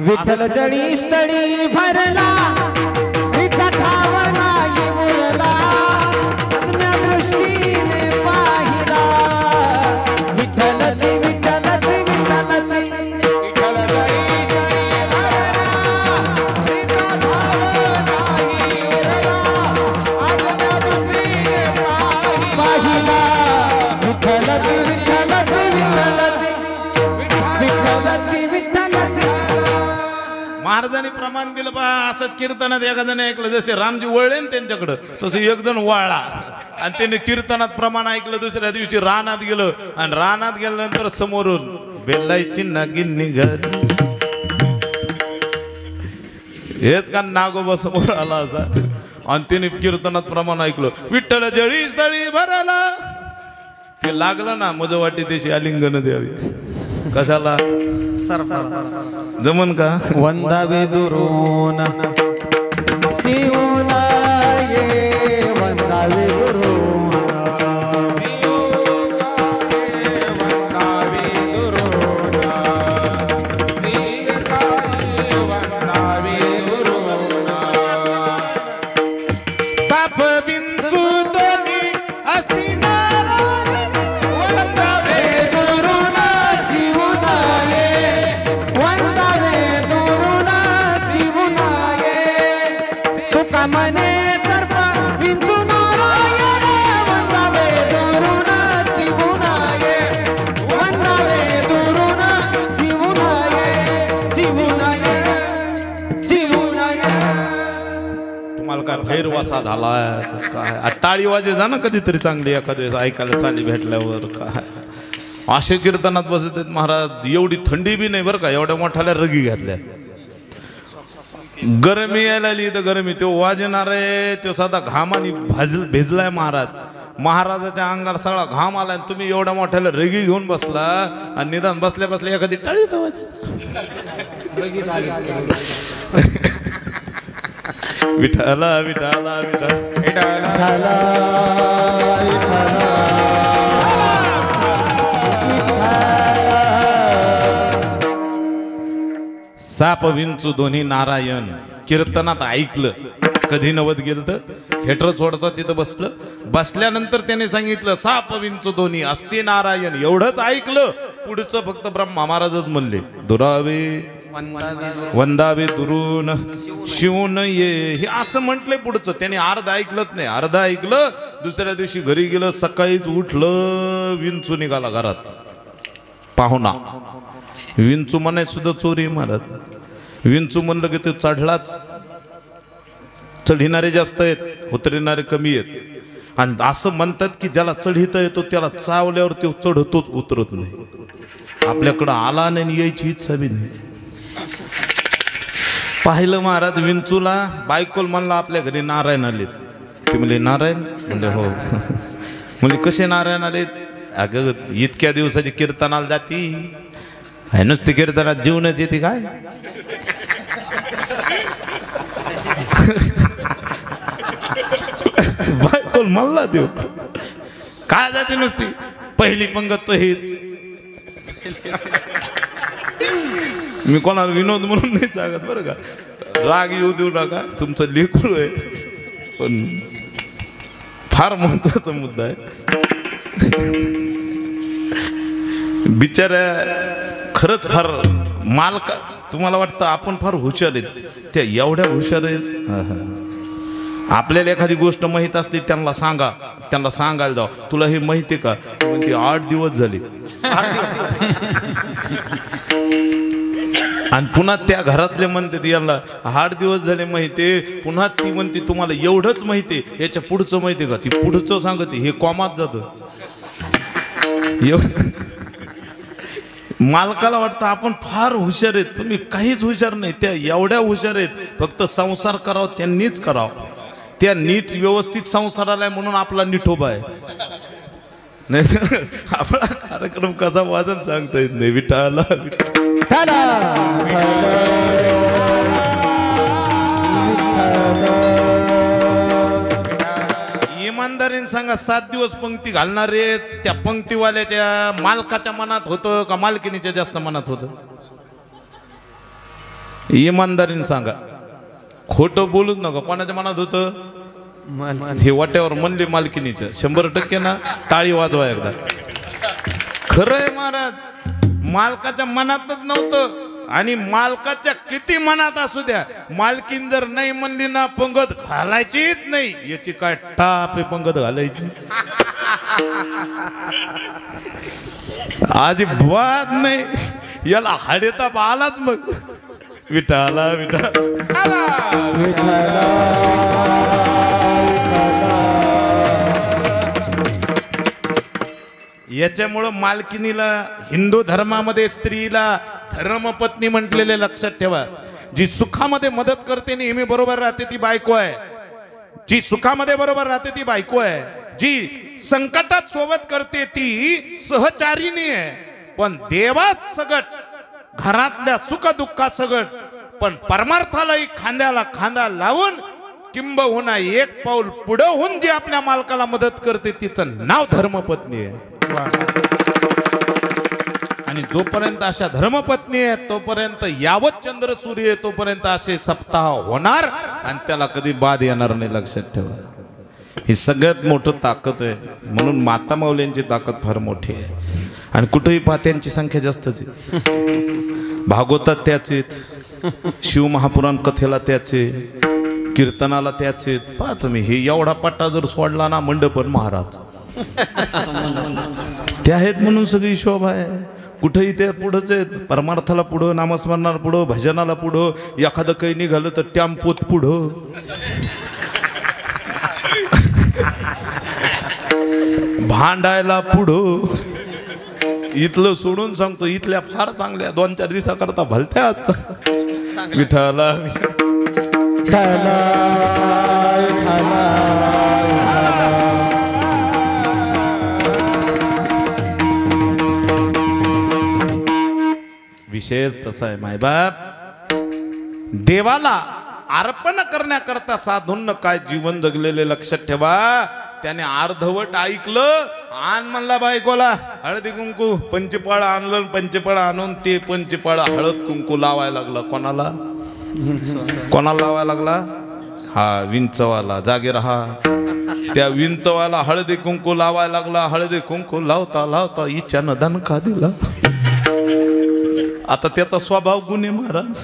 विठ्ठल जडी स्थळी भरला विठ्ठावना उरला तुझ्या दृष्टीने पाहिला विठ्ठलची विठ्ठलची विठ्ठलची विठ्ठल जडी भरला विठ्ठावना उरला तुझ्या दृष्टीने पाहिला विठ्ठलची विठ्ठलची विठ्ठलची विठ्ठलची महाराजांनी प्रमाण दिलं बा असंच कीर्तनात एखाद्याने ऐकलं जसे रामजी वळले ना त्यांच्याकडं तसं एक जण वळला आणि त्यांनी कीर्तनात प्रमाण ऐकलं दुसऱ्या दिवशी रानात गेलं आणि रानात गेल्यानंतर समोरून बेलायची नागिन निघाली हेच का नागोबा समोर आला असा आणि त्याने कीर्तनात प्रमाण ऐकलं विठ्ठल जळी स्थळी भराला ते लागलं ना मज वाटी देशी आलिंगन द्यावी कशाला जमन का वंदावे दुरून शिवना ये वंदावे दुरून साप विंचू दोन्ही असती मने सर्प विंचू नारायण वंदावे दुरून शिवनाये वंदावे दुरून शिवनाये शिवनाये शिवनाये तुम्हाला काय भैरवासा झालाय काय टाळी वाजे जा ना कधीतरी चांगली एखाद वेळेस ऐकायला चाली भेटल्यावर काय असे कीर्तनात बसत आहेत महाराज एवढी थंडी बी नाही बरं का एवढ्या मोठ्याला रगी घातल्या गरमी यायला लागली तर गरमी तो वाजणार आहे तो साधा घामाने भिजलाय महाराजाच्या अंगाला सगळा घाम आलाय तुम्ही एवढ्या मोठ्याला रगी घेऊन बसला आणि निदान बसल्या बसल्या एखादी टाळी तर विठाला विठाला विठाला साप विंचू दोन्ही नारायण कीर्तनात ऐकलं. कधी नवत गेलं तर खेटर सोडतं तिथं बसलं. बसल्यानंतर त्याने सांगितलं साप विंचू दोन्ही असते नारायण. एवढंच ऐकलं. पुढचं फक्त ब्रह्मा महाराजच म्हणले दुरावे वंदावे दुरून शिवून ये हे असं म्हटलंय पुढचं. त्याने अर्ध ऐकलंच नाही. अर्ध ऐकलं. दुसऱ्या दिवशी घरी गेलं. सकाळीच उठलं. विंचू निघाला घरात. पाहुणा विंचू म्हणाय सुद्धा चोरी मारत. विंचू म्हणलं की ते चढलाच. चढिणारे जास्त आहेत उतरणारे कमी आहेत. आणि असं म्हणतात की ज्याला चढिता येतो त्याला चावल्यावर तो चढतोच उतरत नाही. आपल्याकडं आला नाही यायची इच्छा बी नाही. पाहिलं महाराज विंचूला. बायकोल म्हणला आपल्या घरी नारायण आलेत. ते म्हणले नारायण म्हणजे हो. म्हणजे कसे नारायण आलेत. अगं इतक्या दिवसाची कीर्तनाला जाती आहे नुसती कीर्तनात जीवनच येते काय. बायकोल म्हणला देव काय जाते नुसती. पहिली पंगत तो हेच. मी कोणाला विनोद म्हणून नाही सांगत बरं का. राग येऊ देऊ नका. तुमचं लेकरू आहे. पण फार महत्वाचा मुद्दा आहे. बिचाऱ्या खरंच फार मालका. तुम्हाला वाटतं आपण फार हुशार आहेत. त्या एवढ्या हुशार आहेत. आपल्याला एखादी गोष्ट माहीत असली त्यांना सांगा. त्यांना सांगायला जाऊ तुला हे माहिती आहे का. म्हणते 8 दिवस झाले. आणि पुन्हा त्या घरातले म्हणते यांना 8 दिवस झाले माहिती. पुन्हा ती म्हणते तुम्हाला एवढंच माहिती. याच्या पुढचं माहिती का. ती पुढचं सांगते हे कॉमात जातं. मालकाला वाटतं आपण फार हुशार आहेत. तुम्ही काहीच हुशार नाही. त्या एवढ्या हुशार आहेत. फक्त संसार करावं त्यांनीच करावं. त्या नीट व्यवस्थित संसार आलाय म्हणून आपला निठोबा आहे. नाही आपला कार्यक्रम कसा वाजन सांगता येत नाही. विठाला इमानदारीने सांगा 7 दिवस पंक्ती घालणारेच त्या पंक्तीवाल्याच्या मालकाच्या मनात होतं का मालकिनीच्या जास्त मनात होतं. इमानदारीने सांगा. खोटं बोलूच नका. कोणाच्या मनात होतं. हे वाट्यावर म्हणले मालकिनीचं 100% ना. टाळी वाजवा एकदा. खरंय महाराज. मालकाच्या मनातच नव्हतं. आणि मालकाच्या किती मनात असू द्या मालकीन जर नाही म्हणली ना पंगत घालायचीच नाही. याची काय टाप आहे पंगत घालायची. अजिबात नाही. याला हाडेताप आलाच मग. विठाला विठाला याच्यामुळं मालकिनीला हिंदू धर्मामध्ये स्त्रीला धर्मपत्नी म्हटलेले लक्षात ठेवा. जी सुखामध्ये मदत करते नेहमी बरोबर राहते ती बायको आहे. जी सुखामध्ये बरोबर राहते ती बायको आहे. जी संकटात सोबत करते ती सहचारिणी आहे. पण देवास सगट घरातल्या सुख दुःखा सगट पण परमार्थालाही खांद्याला खांदा लावून किंबहुना एक पाऊल पुढे होऊन जी आपल्या मालकाला मदत करते तिचं नाव धर्मपत्नी आहे. आणि जोपर्यंत अशा धर्मपत्नी आहेत तोपर्यंत यावत चंद्र सूर्य आहे तोपर्यंत असे सप्ताह होणार आणि त्याला कधी बाद येणार नाही. लक्षात ठेवा. ही सगळ्यात मोठं ताकद आहे. म्हणून माता माऊलींची ताकद फार मोठी आहे. आणि कुठेही पहा त्यांची संख्या जास्तच आहे. भागवतात त्याचे, शिवमहापुराण कथेला त्याचे, कीर्तनाला त्याचे. पहा तुम्ही हे एवढा पट्टा जर सोडला ना मंडपन महाराज ते आहेत म्हणून सगळी शोभा आहे. कुठेही ते पुढंच आहेत. परमार्थाला पुढं, नामस्मरणाला पुढं, भजनाला पुढं. एखादं काही निघालं तर टॅम्पोत पुढं. भांडायला पुढं. इथलं सोडून सांगतो इथल्या फार चांगल्या 2-4 दिवसाकरता भलत्यात. विठाला विशेष तसा आहे मायबाप. देवाला अर्पण करण्याकरता साधूंना काय जीवन जगलेले लक्षात ठेवा. त्याने अर्धवट ऐकलं आण म्हणला बायकोला हळदी कुंकू पंचपाळ आणलं पंचपाळ आणून ते पंचपाळ हळद कुंकू लावायला लागला कोणाला लावायला लागला हा विंचवाला जागे राहा त्या विंचवाला हळदी कुंकू लावायला लागला हळदी कुंकू लावता लावता इच्छानं दणका दिला आता त्याचा स्वभाव गुन्हे महाराज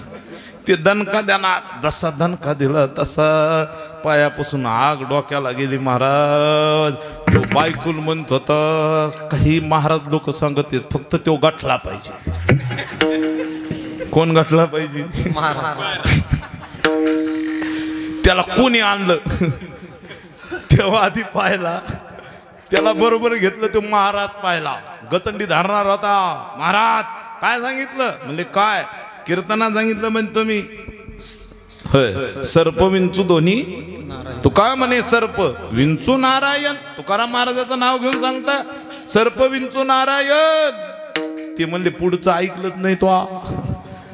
ते दणका देणार जसा दणका दिला तसा पायापासून आग डोक्याला गेली महाराज तो बायकुल म्हणत होता काही महाराज लोक सांगत आहेत फक्त तो गाठला पाहिजे कोण गाठला पाहिजे त्याला कोणी आणलं तेव्हा आधी पाहिला त्याला बरोबर घेतलं तो महाराज पाहिला गचंडी धरणार होता महाराज काय सांगितलं म्हणजे काय कीर्तनात सांगितलं म्हणजे तुम्ही होय सर्प विंचू दोन्ही तू काय म्हणे सर्प विंचू नारायण तुकाराम महाराजाचं नाव घेऊन सांगता सर्प विंचू नारायण ते म्हणले पुढचं ऐकलंच नाही तो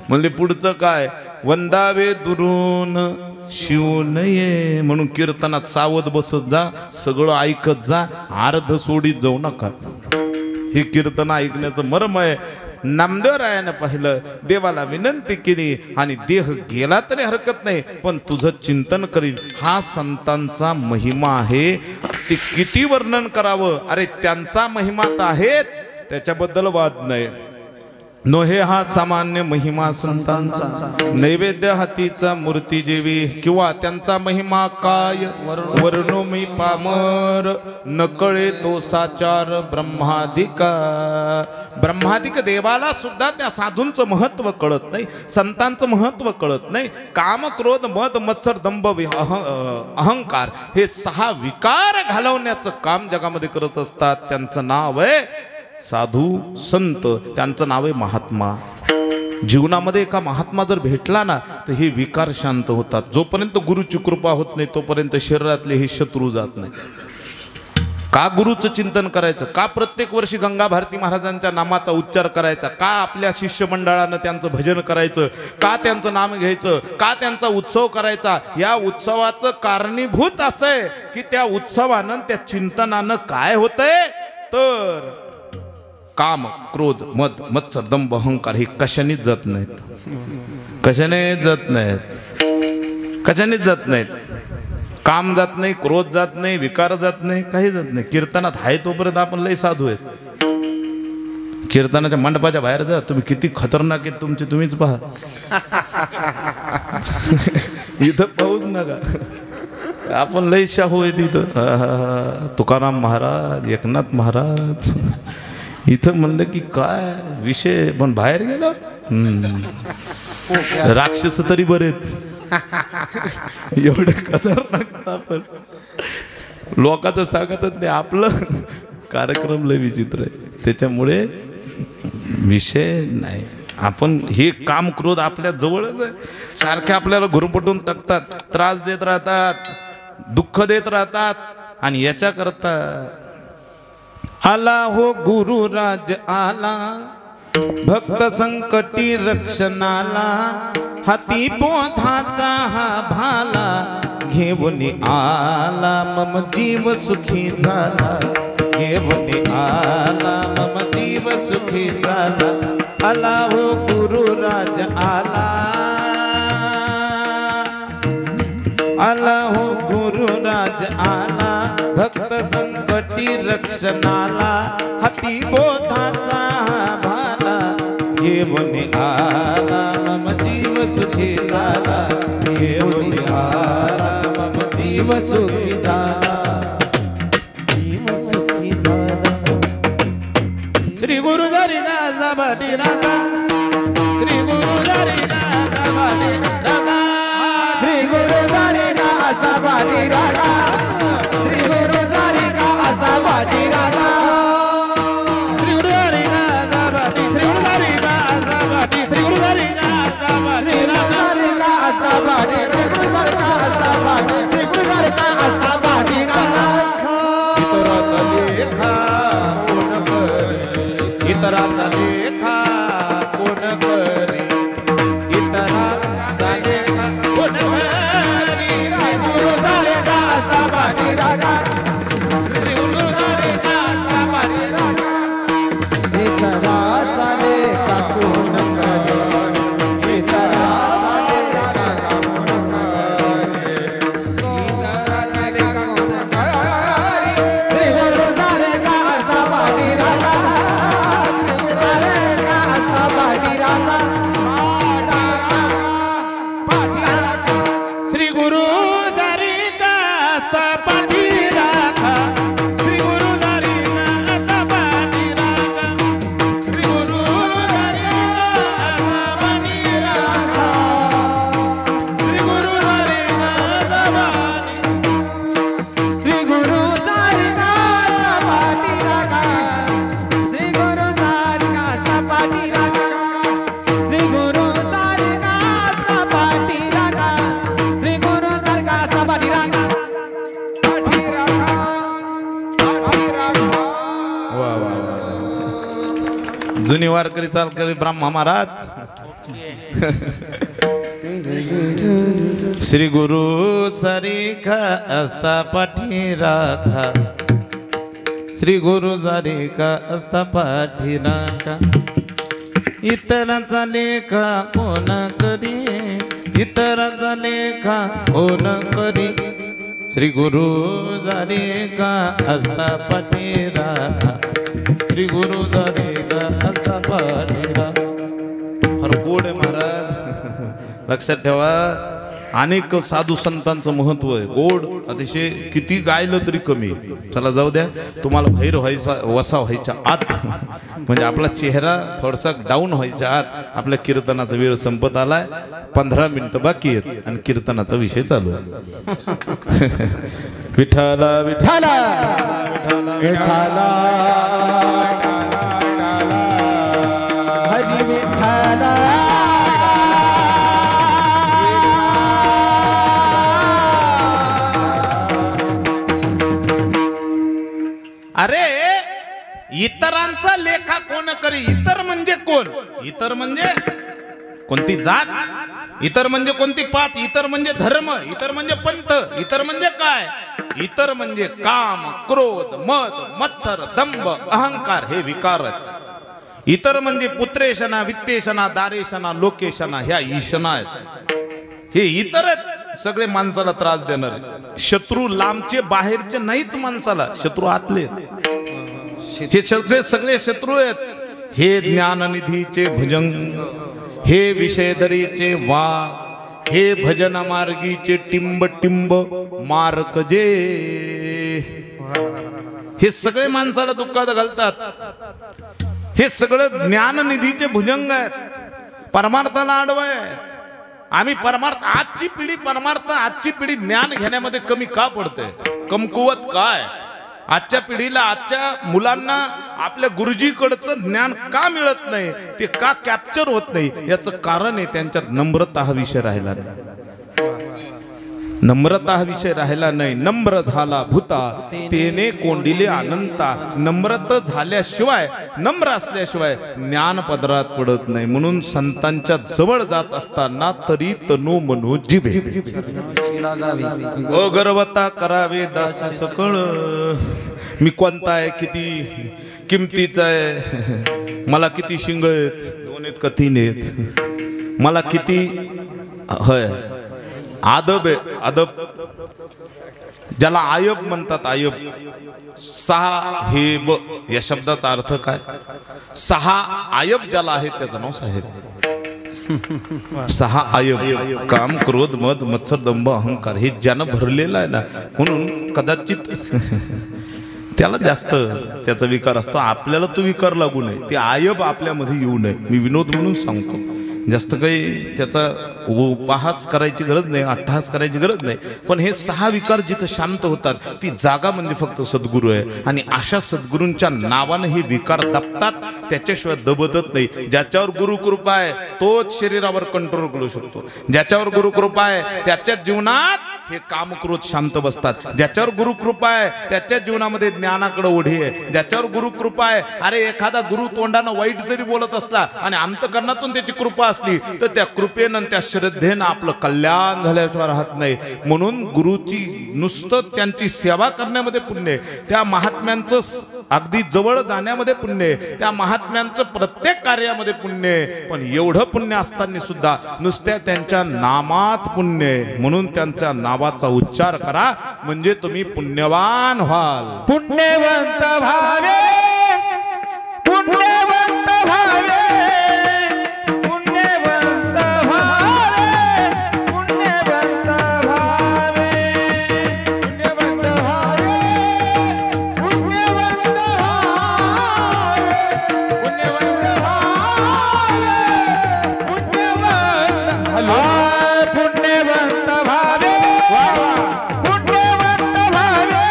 म्हणले पुढचं काय वंदावे दुरून शिव नये म्हणून कीर्तनात सावध बसत जा सगळं ऐकत जा अर्ध सोडीत जाऊ नका हे कीर्तन ऐकण्याचं मर्म आहे नामदेवरायानं पाहिलं देवाला विनंती केली आणि देह गेला तरी हरकत नाही पण तुझं चिंतन करील हा संतांचा महिमा आहे ते किती वर्णन करावं अरे त्यांचा महिमा तर आहेच त्याच्याबद्दल वाद नाही नोहे हा सामान्य महिमा संतांचा नैवेद्य हातीचा मूर्ती जेवी किंवा त्यांचा महिमा काय वर्णो मी पामर नकळे तो साचार ब्रह्मादिक देवाला सुद्धा त्या साधूंचं महत्व कळत नाही संतांचं महत्व कळत नाही काम क्रोध मद मत्सर दंभ अहंकार हे 6 विकार घालवण्याचं काम जगामध्ये करत असतात त्यांचं नाव आहे साधू संत त्यांचं नाव आहे महात्मा जीवनामध्ये एका महात्मा जर भेटला ना तर हे विकार शांत होतात जोपर्यंत गुरुची कृपा होत नाही तोपर्यंत शरीरातले हे शत्रू जात नाही का गुरुचं चिंतन करायचं का प्रत्येक वर्षी गंगा भारती महाराजांच्या नामाचा उच्चार करायचा का आपल्या शिष्यमंडळानं त्यांचं भजन करायचं का त्यांचं नाम घ्यायचं का त्यांचा उत्सव करायचा या उत्सवाचं कारणीभूत असं आहे की त्या उत्सवानं त्या चिंतनानं काय होतंय तर काम क्रोध मद मत्सर दंभ अहंकार हे कशानेच जात नाहीत कशाने जात नाहीत काम जात नाही क्रोध जात नाही विकार जात नाही काही जात नाही कीर्तनात आहे तोपर्यंत आपण लय साधू आहेत कीर्तनाच्या मंडपाच्या बाहेर जा तुम्ही किती खतरनाक आहेत तुमचे तुम्हीच पहा इथं पाहूच नका आपण लय शाहू आहे तिथं तुकाराम महाराज एकनाथ महाराज इथं म्हणलं की काय विषय पण बाहेर गेला राक्षस तरी बरेत एवढे खतरनाक आपण लोकांचं सांगतच नाही आपलं कार्यक्रम लय विचित्र आहे त्याच्यामुळे विषय नाही आपण हे काम क्रोध आपल्या जवळच आहे सारखे आपल्याला घुरपटून टाकतात त्रास देत राहतात दुःख देत राहतात आणि याच्या करता आला हो गुरुराज आला भक्त संकटी रक्षणाला हाती बोधाचा हा भाला घेऊन आला मम जीव सुखी झाला घेऊन आला मम जीव सुखी झाला आला हो गुरुराज आला आला हो गुरुराज आला भक्त संकटी रक्षणाला हाती बोधाचा भाला घेऊन आला मम जीव सुखी झाला घेऊन आला मम जीव सुखी झाला जीव सुखी झाला श्री गुरु जरी गाजा भाटी रागा श्री गुरु जरी गाजा भाटी रागा श्री गुरु जरी गाजा भाटी रागा श्री गुरु जरी गाजा भाटी रागा श्री गुरु जरी गाजा भाटी श्री गुरु जरी गाजा भाटी श्री गुरु जरी गाजा भाटी रागा भाटी श्री गुरु जरी गाजा भाटी श्री गुरु जरी गाजा भाटी रागा इतराचा लेखा इतराचा लेखा वारकरी चालकरी ब्रह्मा महाराज श्री गुरु सारिखा असता पाठी राखा श्री गुरु सारिखा असता पाठी राखा इतरांचा लेखा कोण करी इतरांचा लेखा कोण करी श्री गुरु सारिखा असता पाठी राखा श्री गुरु सारिखा असता पाठी राखा. फार गोड आहे महाराज. लक्षात ठेवा अनेक साधू संतांचं महत्व आहे. गोड अतिशय किती गायलं तरी कमी. चला जाऊ द्या. तुम्हाला भैर व्हायचा वसा व्हायच्या आत म्हणजे आपला चेहरा थोडासा डाऊन व्हायच्या आत आपल्या कीर्तनाचा वेळ संपत आलाय. 15 मिनिटं बाकी आहेत आणि कीर्तनाचा विषय चालू आहे. विठाला विठाला विठाला हरी विठ्ठला अरे इतरांचा लेखा कोण करी. इतर म्हणजे कोण. इतर म्हणजे कोणती जात. इतर म्हणजे कोणती पात. इतर म्हणजे धर्म. इतर म्हणजे पंथ. इतर म्हणजे काय. इतर म्हणजे काम क्रोध मद मत्सर दंभ अहंकार हे विकार. इतर म्हणजे पुत्रेशना वित्तेशना दारेशना लोकेशना ह्या ईशना आहेत. हे इतर आहेत सगळे माणसाला त्रास देणार. शत्रू लांबचे बाहेरचे नाहीच माणसाला. शत्रू आतले हे सगळे शत्रू आहेत. हे ज्ञाननिधीचे भुजंग हे विषयदरीचे वा हे भजन मार्गीचे टिंब टिंब मार्क जे हे सगळे माणसाला दुःखात घालतात. हे सगळं ज्ञाननिधीचे भुजंग आहेत. परमार्थाला आडवय. आम्ही परमार्थ आजची पिढी परमार्थ आजची पिढी ज्ञान घेण्यामध्ये कमी का पडते. कमकुवत काय. आजच्या पिढीला आजच्या मुलांना आपल्या गुरुजीकडचं ज्ञान का मिळत नाही. ते का कॅप्चर होत नाही. याचं कारण आहे त्यांच्यात नम्रता हा विषय राहिला नाही. नम्रता हा विषय राहिला नाही. नम्र झाला भूता तेने कोंडिले अनंता. नम्रत झाल्याशिवाय नम्र असल्याशिवाय ज्ञान पदरात पडत नाही. म्हणून संतांच्या जवळ जात असताना तरी तनु मनो जिभे ओ गर्वता करावे दास सकळ. मी कोणता आहे किती किमतीचा आहे. मला किती शिंग आहेत. 2 आहेत का 3 आहेत. मला किती होय आदब आहे. अदब ज्याला आयब म्हणतात. आयब 6 हे ब या शब्दाचा अर्थ काय. 6 आयब ज्याला आहे त्याचं नाव साहेब. 6 आयब काम क्रोध मद मत्सर दंभ अहंकार हे ज्यानं भरलेलं आहे ना. म्हणून कदाचित त्याला जास्त त्याचा विकार असतो. आपल्याला तो विकार लागू नये. ते आयब आपल्यामध्ये येऊ नये. मी विनोद म्हणून सांगतो. जास्त काही त्याचा उपहास करायची गरज नाही. अट्टहास करायची गरज नाही. पण हे 6 विकार जिथं शांत होतात ती जागा म्हणजे फक्त सद्गुरू आहे. आणि अशा सद्गुरूंच्या नावानं हे विकार दबतात. त्याच्याशिवाय दबतच नाही. ज्याच्यावर गुरुकृपा आहे तोच शरीरावर कंट्रोल करू शकतो. ज्याच्यावर गुरुकृपा आहे त्याच्याच जीवनात हे कामक्रोध शांत बसतात. ज्याच्यावर गुरुकृपा आहे त्याच्या जीवनामध्ये ज्ञानाकडे ओढी आहे. ज्याच्यावर गुरुकृपा आहे. अरे एखादा गुरु तोंडानं वाईट जरी बोलत असला आणि अंतकरणातून त्याची कृपा असली तर त्या कृपेनं त्या श्रद्धेनं आपलं कल्याण झाल्याशिवाय राहत नाही. म्हणून गुरुची नुसतं त्यांची सेवा करण्यामध्ये पुण्य आहे. त्या महात्म्यांचं अगदी जवळ जाण्यामध्ये पुण्य आहे. त्या महात्म्यांचं प्रत्येक कार्यामध्ये पुण्य आहे. पण एवढं पुण्य असताना सुद्धा नुसत्या त्यांच्या नामात पुण्य आहे. म्हणून त्यांच्या नावाचा उच्चार करा म्हणजे तुम्ही पुण्यवान व्हाल. पुण्यवंत भावे पुण्यवंत भावे पुण्यवंत भावे पुण्यवंत भावे पुण्यवंत भावे पुण्यवंत भावे पुण्यवंत भावे पुण्यवंत हॅलो पुण्यवंत भावे पुण्यवंत भावे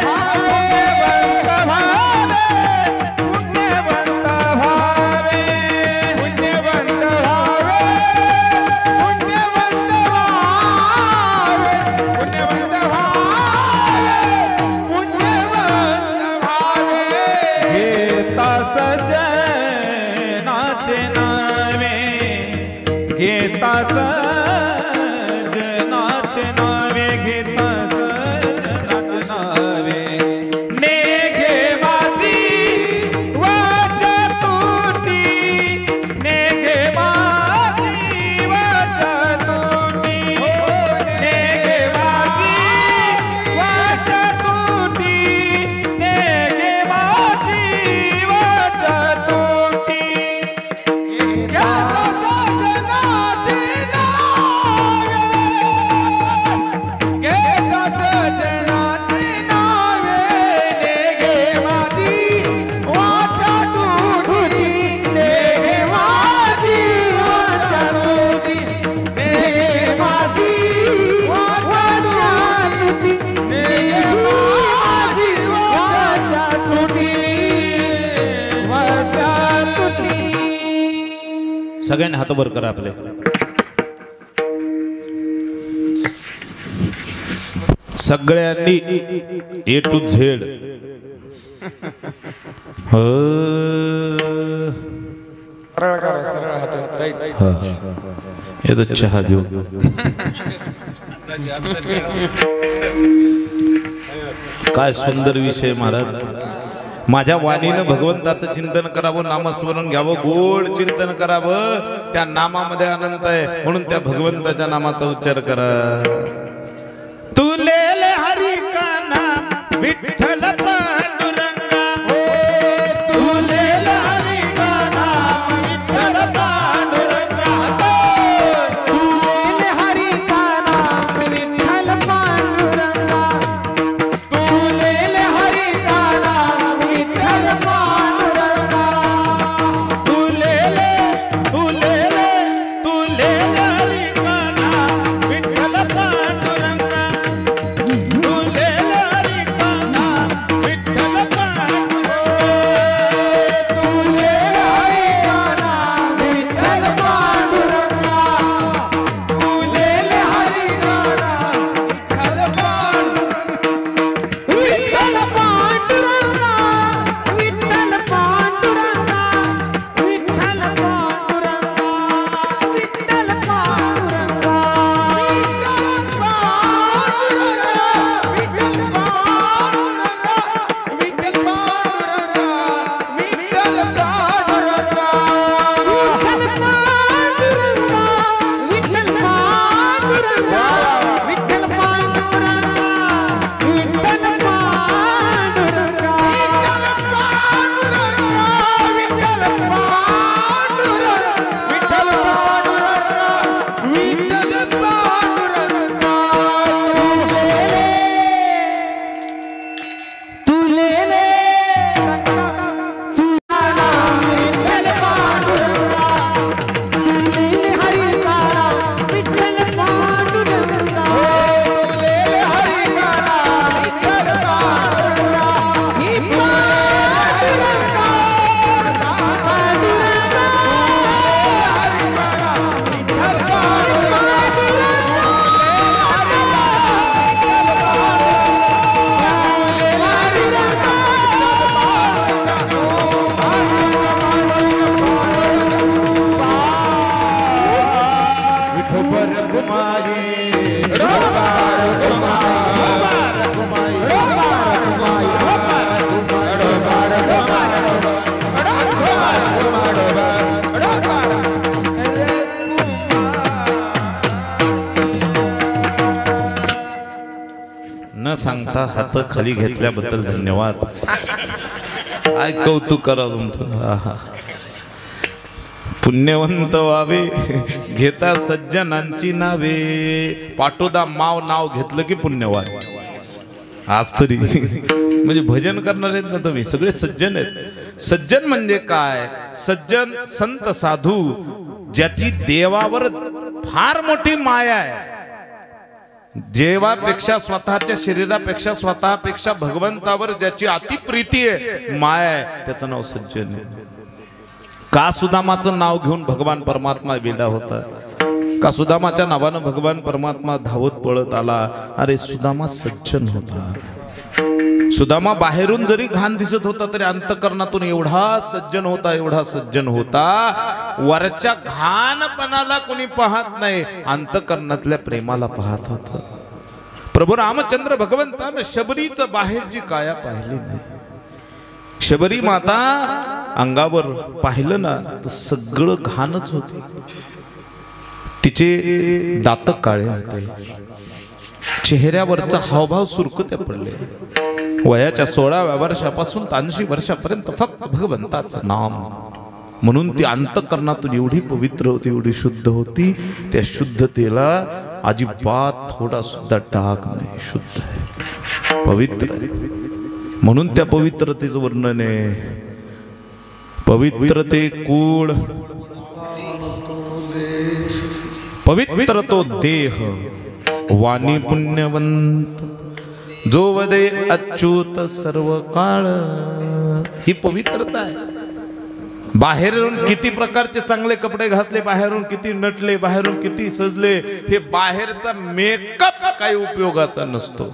पुण्यवंत भावे घेता सजनाचे नावे घेता सजनाचे नावे नेघे माझी वाचा तुटी नेघे माझी वाचा तुटी नेघे माझी वाचा तुटी नेघे माझी वाचा तुटी सगळ्यांनी हात वर करा आपले. सगळ्यांनी ए टू झेड चहा घेऊ. काय सुंदर विषय महाराज. माझ्या वाणीनं भगवंताचं चिंतन करावं, नामस्मरण घ्यावं, गोड चिंतन करावं. त्या नामामध्ये आनंद आहे म्हणून त्या भगवंताच्या नामाचा उच्चार करा. तुले हरी का नाम विठ्ठल पांडुरंगा तुले हरी का नाम विठ्ठल पांडुरंगा तुले हरी का नाम विठ्ठल पांडुरंगा तुले हरी का नाम विठ्ठल पांडुरंगा तुले हरी का नाम विठ्ठल पांडुरंगा तुले हरी का नाम विठ्ठल पांडुरंगा तुले हरी का नाम विठ्ठल पांडुरंगा तुले हरी का नाम विठ्ठल पांडुरंगा विठ्ठल पांडुरंगा विठ्ठल पांडुरंगा विठ्ठल पांडुरंगा न सांगता हात खाली घेतल्याबद्दल धन्यवाद. काय कौतुक करा तुमचं. पुण्यवंत व्हावे घेता सज्जनांची नावे. पाटोदा माव नाव घेतलं की पुण्यवान. आज तरी म्हणजे भजन करणार आहेत ना तुम्ही सगळे सज्जन आहेत. सज्जन म्हणजे काय? सज्जन संत साधू ज्याची देवावर फार मोठी माया आहे. देवापेक्षा स्वतःच्या शरीरापेक्षा स्वतःपेक्षा भगवंतावर ज्याची अति प्रीती आहे, माया आहे, त्याचं नाव सज्जन आहे. का सुदामाचं नाव घेऊन भगवान परमात्मा वेडा होता? का सुदामाच्या नावानं भगवान परमात्मा धावत पळत आला? अरे सुदामा सज्जन होता. सुदामा बाहेरून जरी घाण दिसत होता तरी अंतकरणातून एवढा सज्जन होता, एवढा सज्जन होता, वरच्या घाणपणाला कोणी पाहत नाही, अंतकरणातल्या प्रेमाला पाहत होत. प्रभू रामचंद्र भगवंतानं शबरीचं बाहेरची काया पाहिली नाही. शबरी माता अंगावर पाहिलं ना तर सगळं घाणच होते. तिचे दात काळे होते, चेहऱ्यावरचा हावभाव सुरकुत्या पडले. वयाच्या 16व्या वर्षापासून 80 वर्षापर्यंत फक्त भगवंताचं नाम, म्हणून ती अंतकरणातून एवढी पवित्र होती, एवढी शुद्ध होती. त्या शुद्धतेला अजिबात थोडा सुद्धा डाग नाही, शुद्ध आहे, पवित्र आहे. म्हणून त्या पवित्रतेचं वर्णन आहे. पवित्रते कूळ, पवित्र तो देह, वाणी पुण्यवंत, जो वदे अच्युत सर्व काळ. ही पवित्रता आहे. बाहेरून किती प्रकारचे चांगले कपडे घातले, बाहेरून किती नटले, बाहेरून किती सजले, हे बाहेरचा मेकअप काही उपयोगाचा नसतो.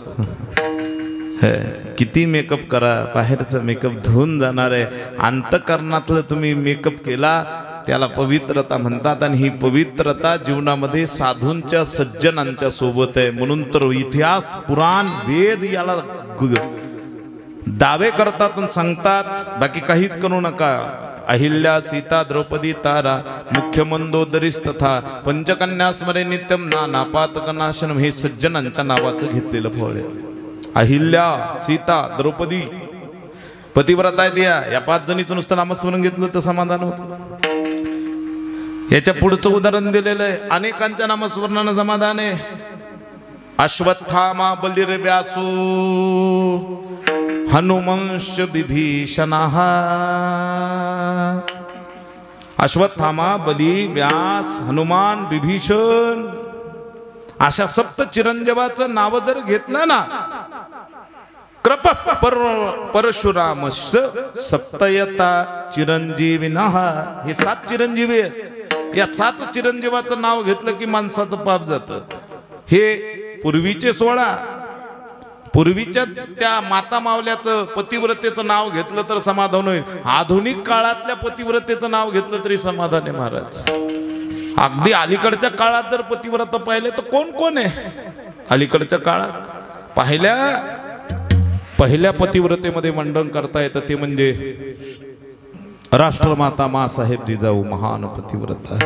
किती मेकअप करा, बाहेरचा मेकअप धुवून जाणार आहे. अंतकरणातलं तुम्ही मेकअप केला त्याला पवित्रता म्हणतात. आणि ही पवित्रता जीवनामध्ये साधूंच्या, सज्जनांच्या सोबत आहे. म्हणून तर इतिहास, पुराण, वेद याला दावे करतात आणि सांगतात, बाकी काहीच करू नका. अहिल्या, सीता, द्रौपदी, तारा, मुख्य मंदोदरीस तथा पंचकन्या स्मरे नित्यम नाना पातकनाशनम, हे सज्जनांच्या नावाचं घेतलेलं फळ आहे. अहिल्या, सीता, द्रौपदी पतिव्रता आहेत. या 5 जणीचं नुसतं नामस्मरण घेतलं तर समाधान होतं. याच्या पुढचं उदाहरण दिलेलं आहे. अनेकांच्या नामस्मरणानं समाधान आहे. अश्वत्थामा, बलिर, व्यासू, हनुमंश, विभीषणः. अश्वत्थामा, बली, व्यास, हनुमान, विभीषण अशा सप्त चिरंजीवाचं नाव जर घेतलं ना, कृप परशुराम सप्तयता चिरंजीविनः, हे 7 चिरंजीवी आहेत. या 7 चिरंजीवाचं नाव घेतलं की माणसाचं पाप जातं. हे पूर्वीचे 16, पूर्वीच्या त्या माता मावल्याचं पतिव्रतेचं नाव घेतलं तर समाधान होईल. आधुनिक काळातल्या पतिव्रतेचं नाव घेतलं तरी समाधान आहे महाराज. अगदी अलीकडच्या काळात जर पतिव्रता पाहिले तर कोण कोण आहे? अलीकडच्या काळात पहिल्या पतिव्रतेमध्ये वर्णन करता येतं ते म्हणजे राष्ट्रमाता माँसाहेब जिजाऊ, महान पतिव्रता.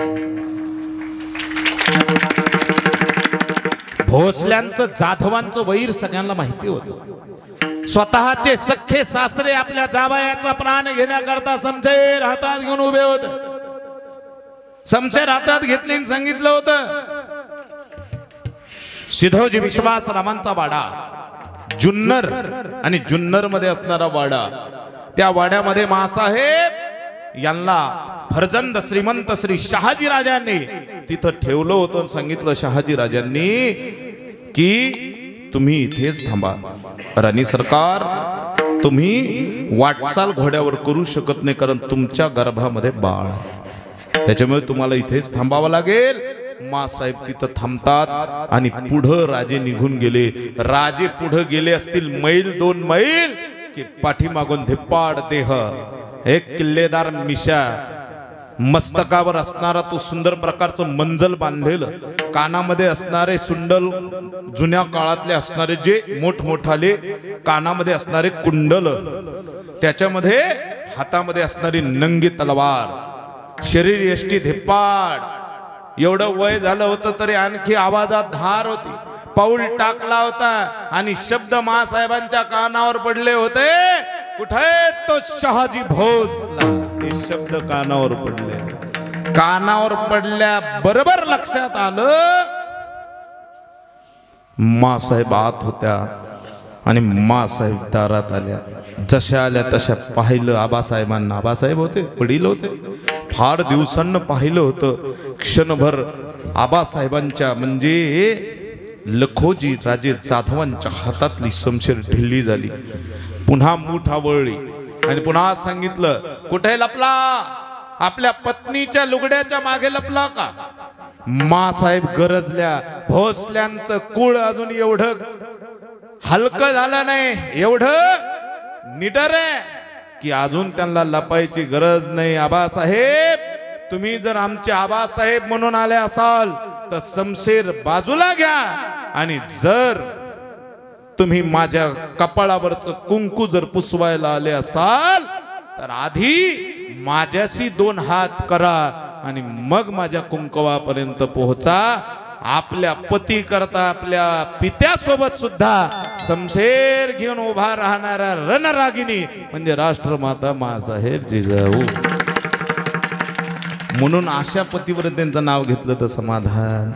भोसल्यांचं, जाधवांचं वैर सगळ्यांना माहिती होतं. स्वतःचे सख्खे सासरे आपल्या जावयाचा प्राण घेण्याकरता समशेर हातात घेऊन उभे होते. समशेर हातात घेतली आणि सांगितलं होतं, सिद्धोजी विश्वास रामांचा वाडा जुन्नर, आणि जुन्नर मध्ये असणारा वाडा, त्या वाड्यामध्ये माँसाहेब यांना फर्जंद श्रीमंत श्री शहाजी राजांनी तिथं ठेवलं होतं. सांगितलं शहाजी राजांनी की तुम्ही इथेच थांबा. राणी सरकार, तुम्ही वाटचाल घोड्यावर करू शकत नाही कारण तुमच्या गर्भामध्ये बाळ, त्याच्यामुळे तुम्हाला इथेच थांबावं लागेल. माँसाहेब तिथं थांबतात आणि पुढं राजे निघून गेले. राजे पुढं गेले असतील मैल 2 मैल की पाठीमागून धिप्पाड देह, एक किल्लेदार मिशा, मस्तकावर असणारा तो सुंदर प्रकारचं मंजल बांधलेलं, कानामध्ये असणारे सुंडल, जुन्या काळातले असणारे जे मोठमोठाले कानामध्ये असणारे कुंडल, त्याच्यामध्ये हातामध्ये असणारी नंगी तलवार, शरीर यष्टी धिप्पाड. एवढं वय झालं होतं तरी आणखी आवाजात धार होती. पाऊल टाकला होता आणि शब्द माँसाहेबांच्या कानावर पडले होते, कुठे तो शहाजी भोसला. हे शब्द कानावर पडले. कानावर पडल्या बरोबर लक्षात आलं माँसाहेब आत होत्या आणि माँसाहेब दारात आल्या. जशा आल्या तशा पाहिलं आबासाहेबांना. आबासाहेब होते, वडील होते, फार दिवसांना पाहिलं होतं. क्षणभर आबासाहेबांच्या म्हणजे लखोजी राजे जाधवांच्या हातातली शमशीर ढिल्ली झाली. पुन्हा मूठ आवळली आणि पुन्हा सांगितलं, कुठे लपला? आपल्या पत्नीच्या लुगड्याच्या मागे लपला का? माँसाहेब गरजल्या. भोसल्यांचं कुळ अजून एवढं हलकं झालं नाही एवढं निडर आहे की अजून त्यांना लपायची गरज नाही. आबासाहेब, तुम्ही जर आमचे आबासाहेब म्हणून आले असाल तर शमशेर बाजूला घ्या, आणि जर तुम्ही माझ्या कपाळावरचं कुंकू जर पुसवायला आले असाल तर आधी माझ्याशी 2 हात करा आणि मग माझ्या कुंकवापर्यंत पोहोचा. आपल्या पती करता आपल्या पित्यासोबत सुद्धा शमशेर घेऊन उभा राहणारा रणरागिणी म्हणजे राष्ट्रमाता माँसाहेब जिजाऊ. म्हणून अशा पतीवर त्यांचं नाव घेतलं तर समाधान.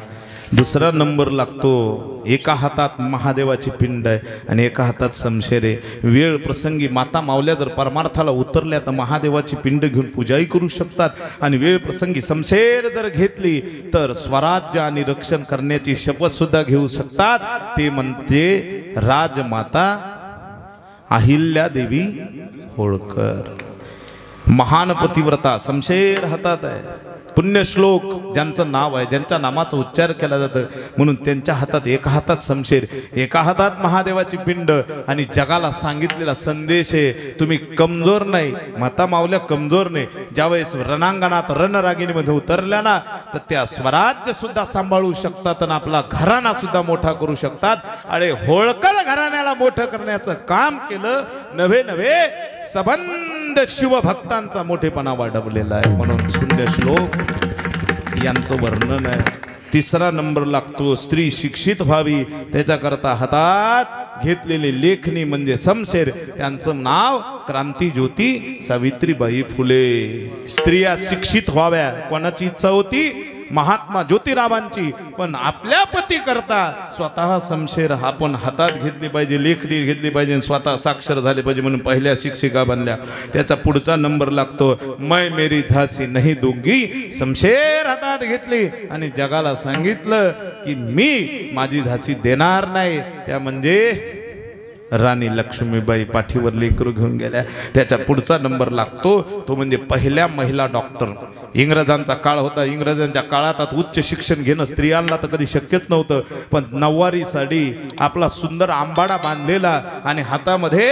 दुसरा नंबर लागतो. एका हातात महादेवाची पिंड आहे आणि एका हातात शमशेर आहे. वेळ प्रसंगी माता मावल्या जर परमार्थाला उतरल्या तर महादेवाची पिंड घेऊन पूजाही करू शकतात, आणि वेळ प्रसंगी शमशेर जर घेतली तर स्वराज्य आणि रक्षण करण्याची शपथ सुद्धा घेऊ शकतात. ते म्हणजे राजमाता अहिल्यादेवी होळकर. महान पतिव्रता शमशेर हातात आहे. पुण्यश्लोक ज्यांचं नाव आहे, ज्यांच्या नामाचा उच्चार केला जातं, म्हणून त्यांच्या हातात एका हातात शमशेर, एका हातात महादेवाची पिंड, आणि जगाला सांगितलेला संदेश आहे तुम्ही कमजोर नाही, माता मावल्या कमजोर नाही. ज्यावेळेस रणांगणात रणरागिणीमध्ये उतरल्या ना तर त्या स्वराज्य सुद्धा सांभाळू शकतात आणि आपला घराणा सुद्धा मोठा करू शकतात. अरे होळकर घराण्याला मोठं करण्याचं काम केलं. नव्हे नव्हे सबंध शिवभक्तांचा मोठेपणा वाढवलेला आहे. म्हणून शून्य श्लोक यांचं वर्णन आहे. तिसरा नंबर लागतो स्त्री शिक्षित व्हावी त्याच्याकरता हातात घेतलेली लेखणी म्हणजे शमशेर. त्यांचं नाव क्रांतीज्योती सावित्रीबाई फुले. स्त्रिया शिक्षित व्हाव्या कोणाची इच्छा होती? महात्मा ज्योतिरावांची. पण आपल्या पती करता स्वतः शमशेर आपण हातात घेतली पाहिजे, लेखणी घेतली पाहिजे, स्वतः साक्षर झाले पाहिजे, म्हणून पहिल्या शिक्षिका बनल्या. त्याचा पुढचा नंबर लागतो मैं मेरी झांसी नहीं दूंगी. शमशेर हातात घेतली आणि जगाला सांगितलं की मी माझी झांसी देणार नाही. त्या म्हणजे राणी लक्ष्मीबाई पाठीवर लेकरू घेऊन गेल्या. त्याचा पुढचा नंबर लागतो तो म्हणजे पहिल्या महिला डॉक्टर. इंग्रजांचा काळ होता. इंग्रजांच्या काळात आता उच्च शिक्षण घेणं स्त्रियांना तर कधी शक्यच नव्हतं. पण नऊवारी साडी, आपला सुंदर आंबाडा बांधलेला आणि हातामध्ये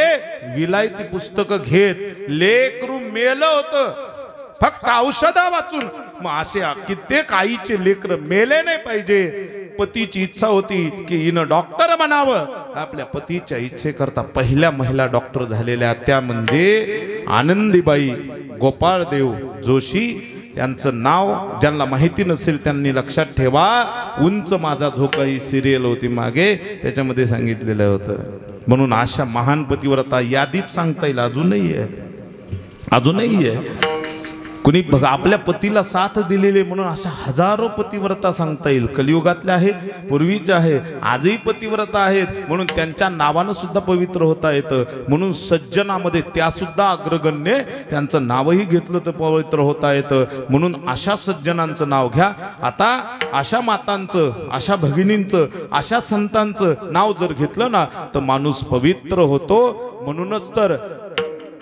विलायती पुस्तकं घेत लेकरू मेलं होतं फक्त औषधा वाचून. मग असे कित्येक आईचे लेकर मेले नाही पाहिजे. पतीची इच्छा होती की हिनं डॉक्टर बनावं. आपल्या पतीच्या इच्छेकरता पहिल्या महिला डॉक्टर झालेल्या त्या म्हणजे आनंदीबाई गोपाळदेव जोशी. यांचं नाव ज्यांना माहिती नसेल त्यांनी लक्षात ठेवा. उंच माझा झोका ही सिरियल होती मागे, त्याच्यामध्ये सांगितलेलं होतं. म्हणून अशा महान पतिव्रता यादीच सांगता येईल. अजूनही आहे. कुणी बघा आपल्या पतीला साथ दिलेले म्हणून अशा हजारो पतिव्रता सांगता येईल. कलियुगातल्या आहेत, पूर्वीच्या आहे, आजही पतिव्रता आहेत. म्हणून त्यांच्या नावानं सुद्धा पवित्र होता येतं. म्हणून सज्जनामध्ये त्या सुद्धा अग्रगण्य, त्यांचं नावही घेतलं तर पवित्र होता येतं. म्हणून अशा सज्जनांचं नाव घ्या. आता अशा मातांचं, अशा भगिनींचं, अशा संतांचं नाव जर घेतलं ना तर माणूस पवित्र होतो. म्हणूनच तर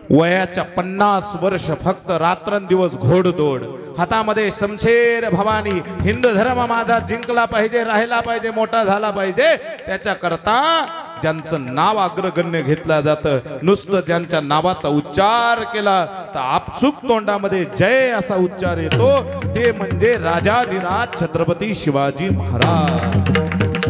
वयाच्या 50 वर्ष फक्त रात्रंदिवस घोडदौड, हातामध्ये शमशेर भवानी. हिंदू धर्म माझा जिंकला पाहिजे, राहिला पाहिजे, मोठा झाला पाहिजे. त्याच्याकरता ज्यांचं नाव अग्रगण्य घेतलं जातं, नुसतं ज्यांच्या नावाचा उच्चार केला तर आपसुक तोंडामध्ये जय असा उच्चार येतो, ते म्हणजे राजाधिराज छत्रपती शिवाजी महाराज.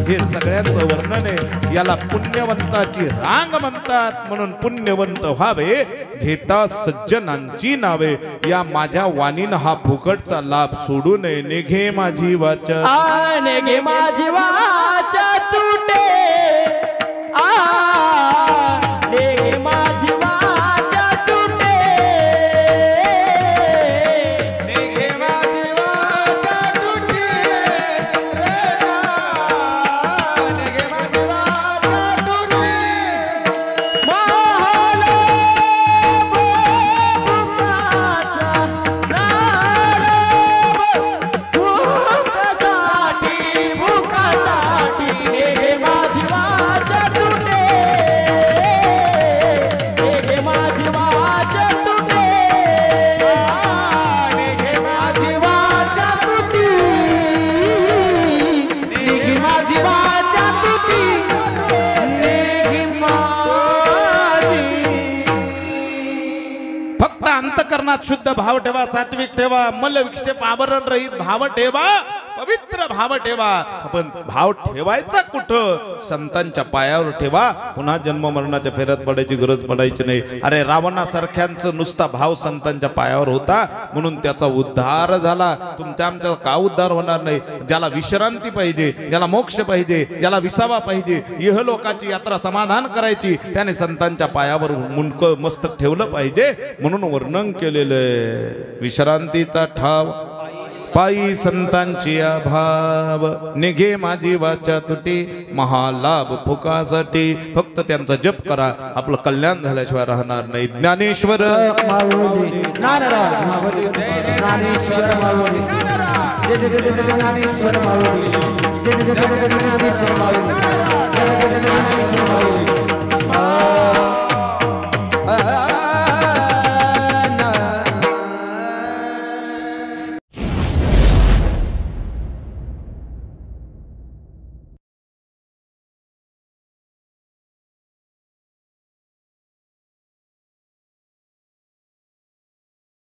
हे सगळ्यांचं वर्णन आहे. याला पुण्यवंताची रांग म्हणतात. म्हणून पुण्यवंत व्हावे घेता सज्जनांची नावे. या माझ्या वाणीनं हा फुकटचा लाभ सोडू नये. नेघे माझी वाचा, नेघे माझी वाचा तुटे, नेघे माझी वाचा तुटे, नेघे माझी वाचा तुटे, नेघे माझी वाचा तुटे. मोहलो भुकाचा नालो, भुकासाठी, भुकासाठी अंतकरणात शुद्ध भाव ठेवा, सात्विक ठेवा, मल विक्षेप आवरण रहित भाव ठेवा, पवित्र भाव ठेवा. आपण भाव ठेवायचा कुठं? संतांच्या पायावर ठेवा. पुन्हा जन्म मरणाच्या फेऱ्यात पडायची गरज पडायची नाही. अरे रावणासारख्यांचं नुसता भाव संतांच्या पायावर होता म्हणून त्याचा उद्धार झाला. तुमच्या आमच्या का उद्धार होणार नाही? ज्याला विश्रांती पाहिजे, ज्याला मोक्ष पाहिजे, ज्याला विसावा पाहिजे, इहलोकाची यात्रा समाधान करायची, त्याने संतांच्या पायावर मुंडकं मस्तक ठेवलं पाहिजे. म्हणून वर्णन केलेलं विश्रांतीचा ठाव पायी संतांची अभाव, निघे माझी वाचा तुटी, महालाभ फुकासाठी. फक्त त्यांचा जप करा, आपलं कल्याण झाल्याशिवाय राहणार नाही. ज्ञानेश्वर माऊली नारायण माऊली ज्ञानेश्वर माऊली जय जय जय जय ज्ञानेश्वर माऊली जय जय जय जय ज्ञानेश्वर माऊली जय जय जय ज्ञानेश्वर माऊली.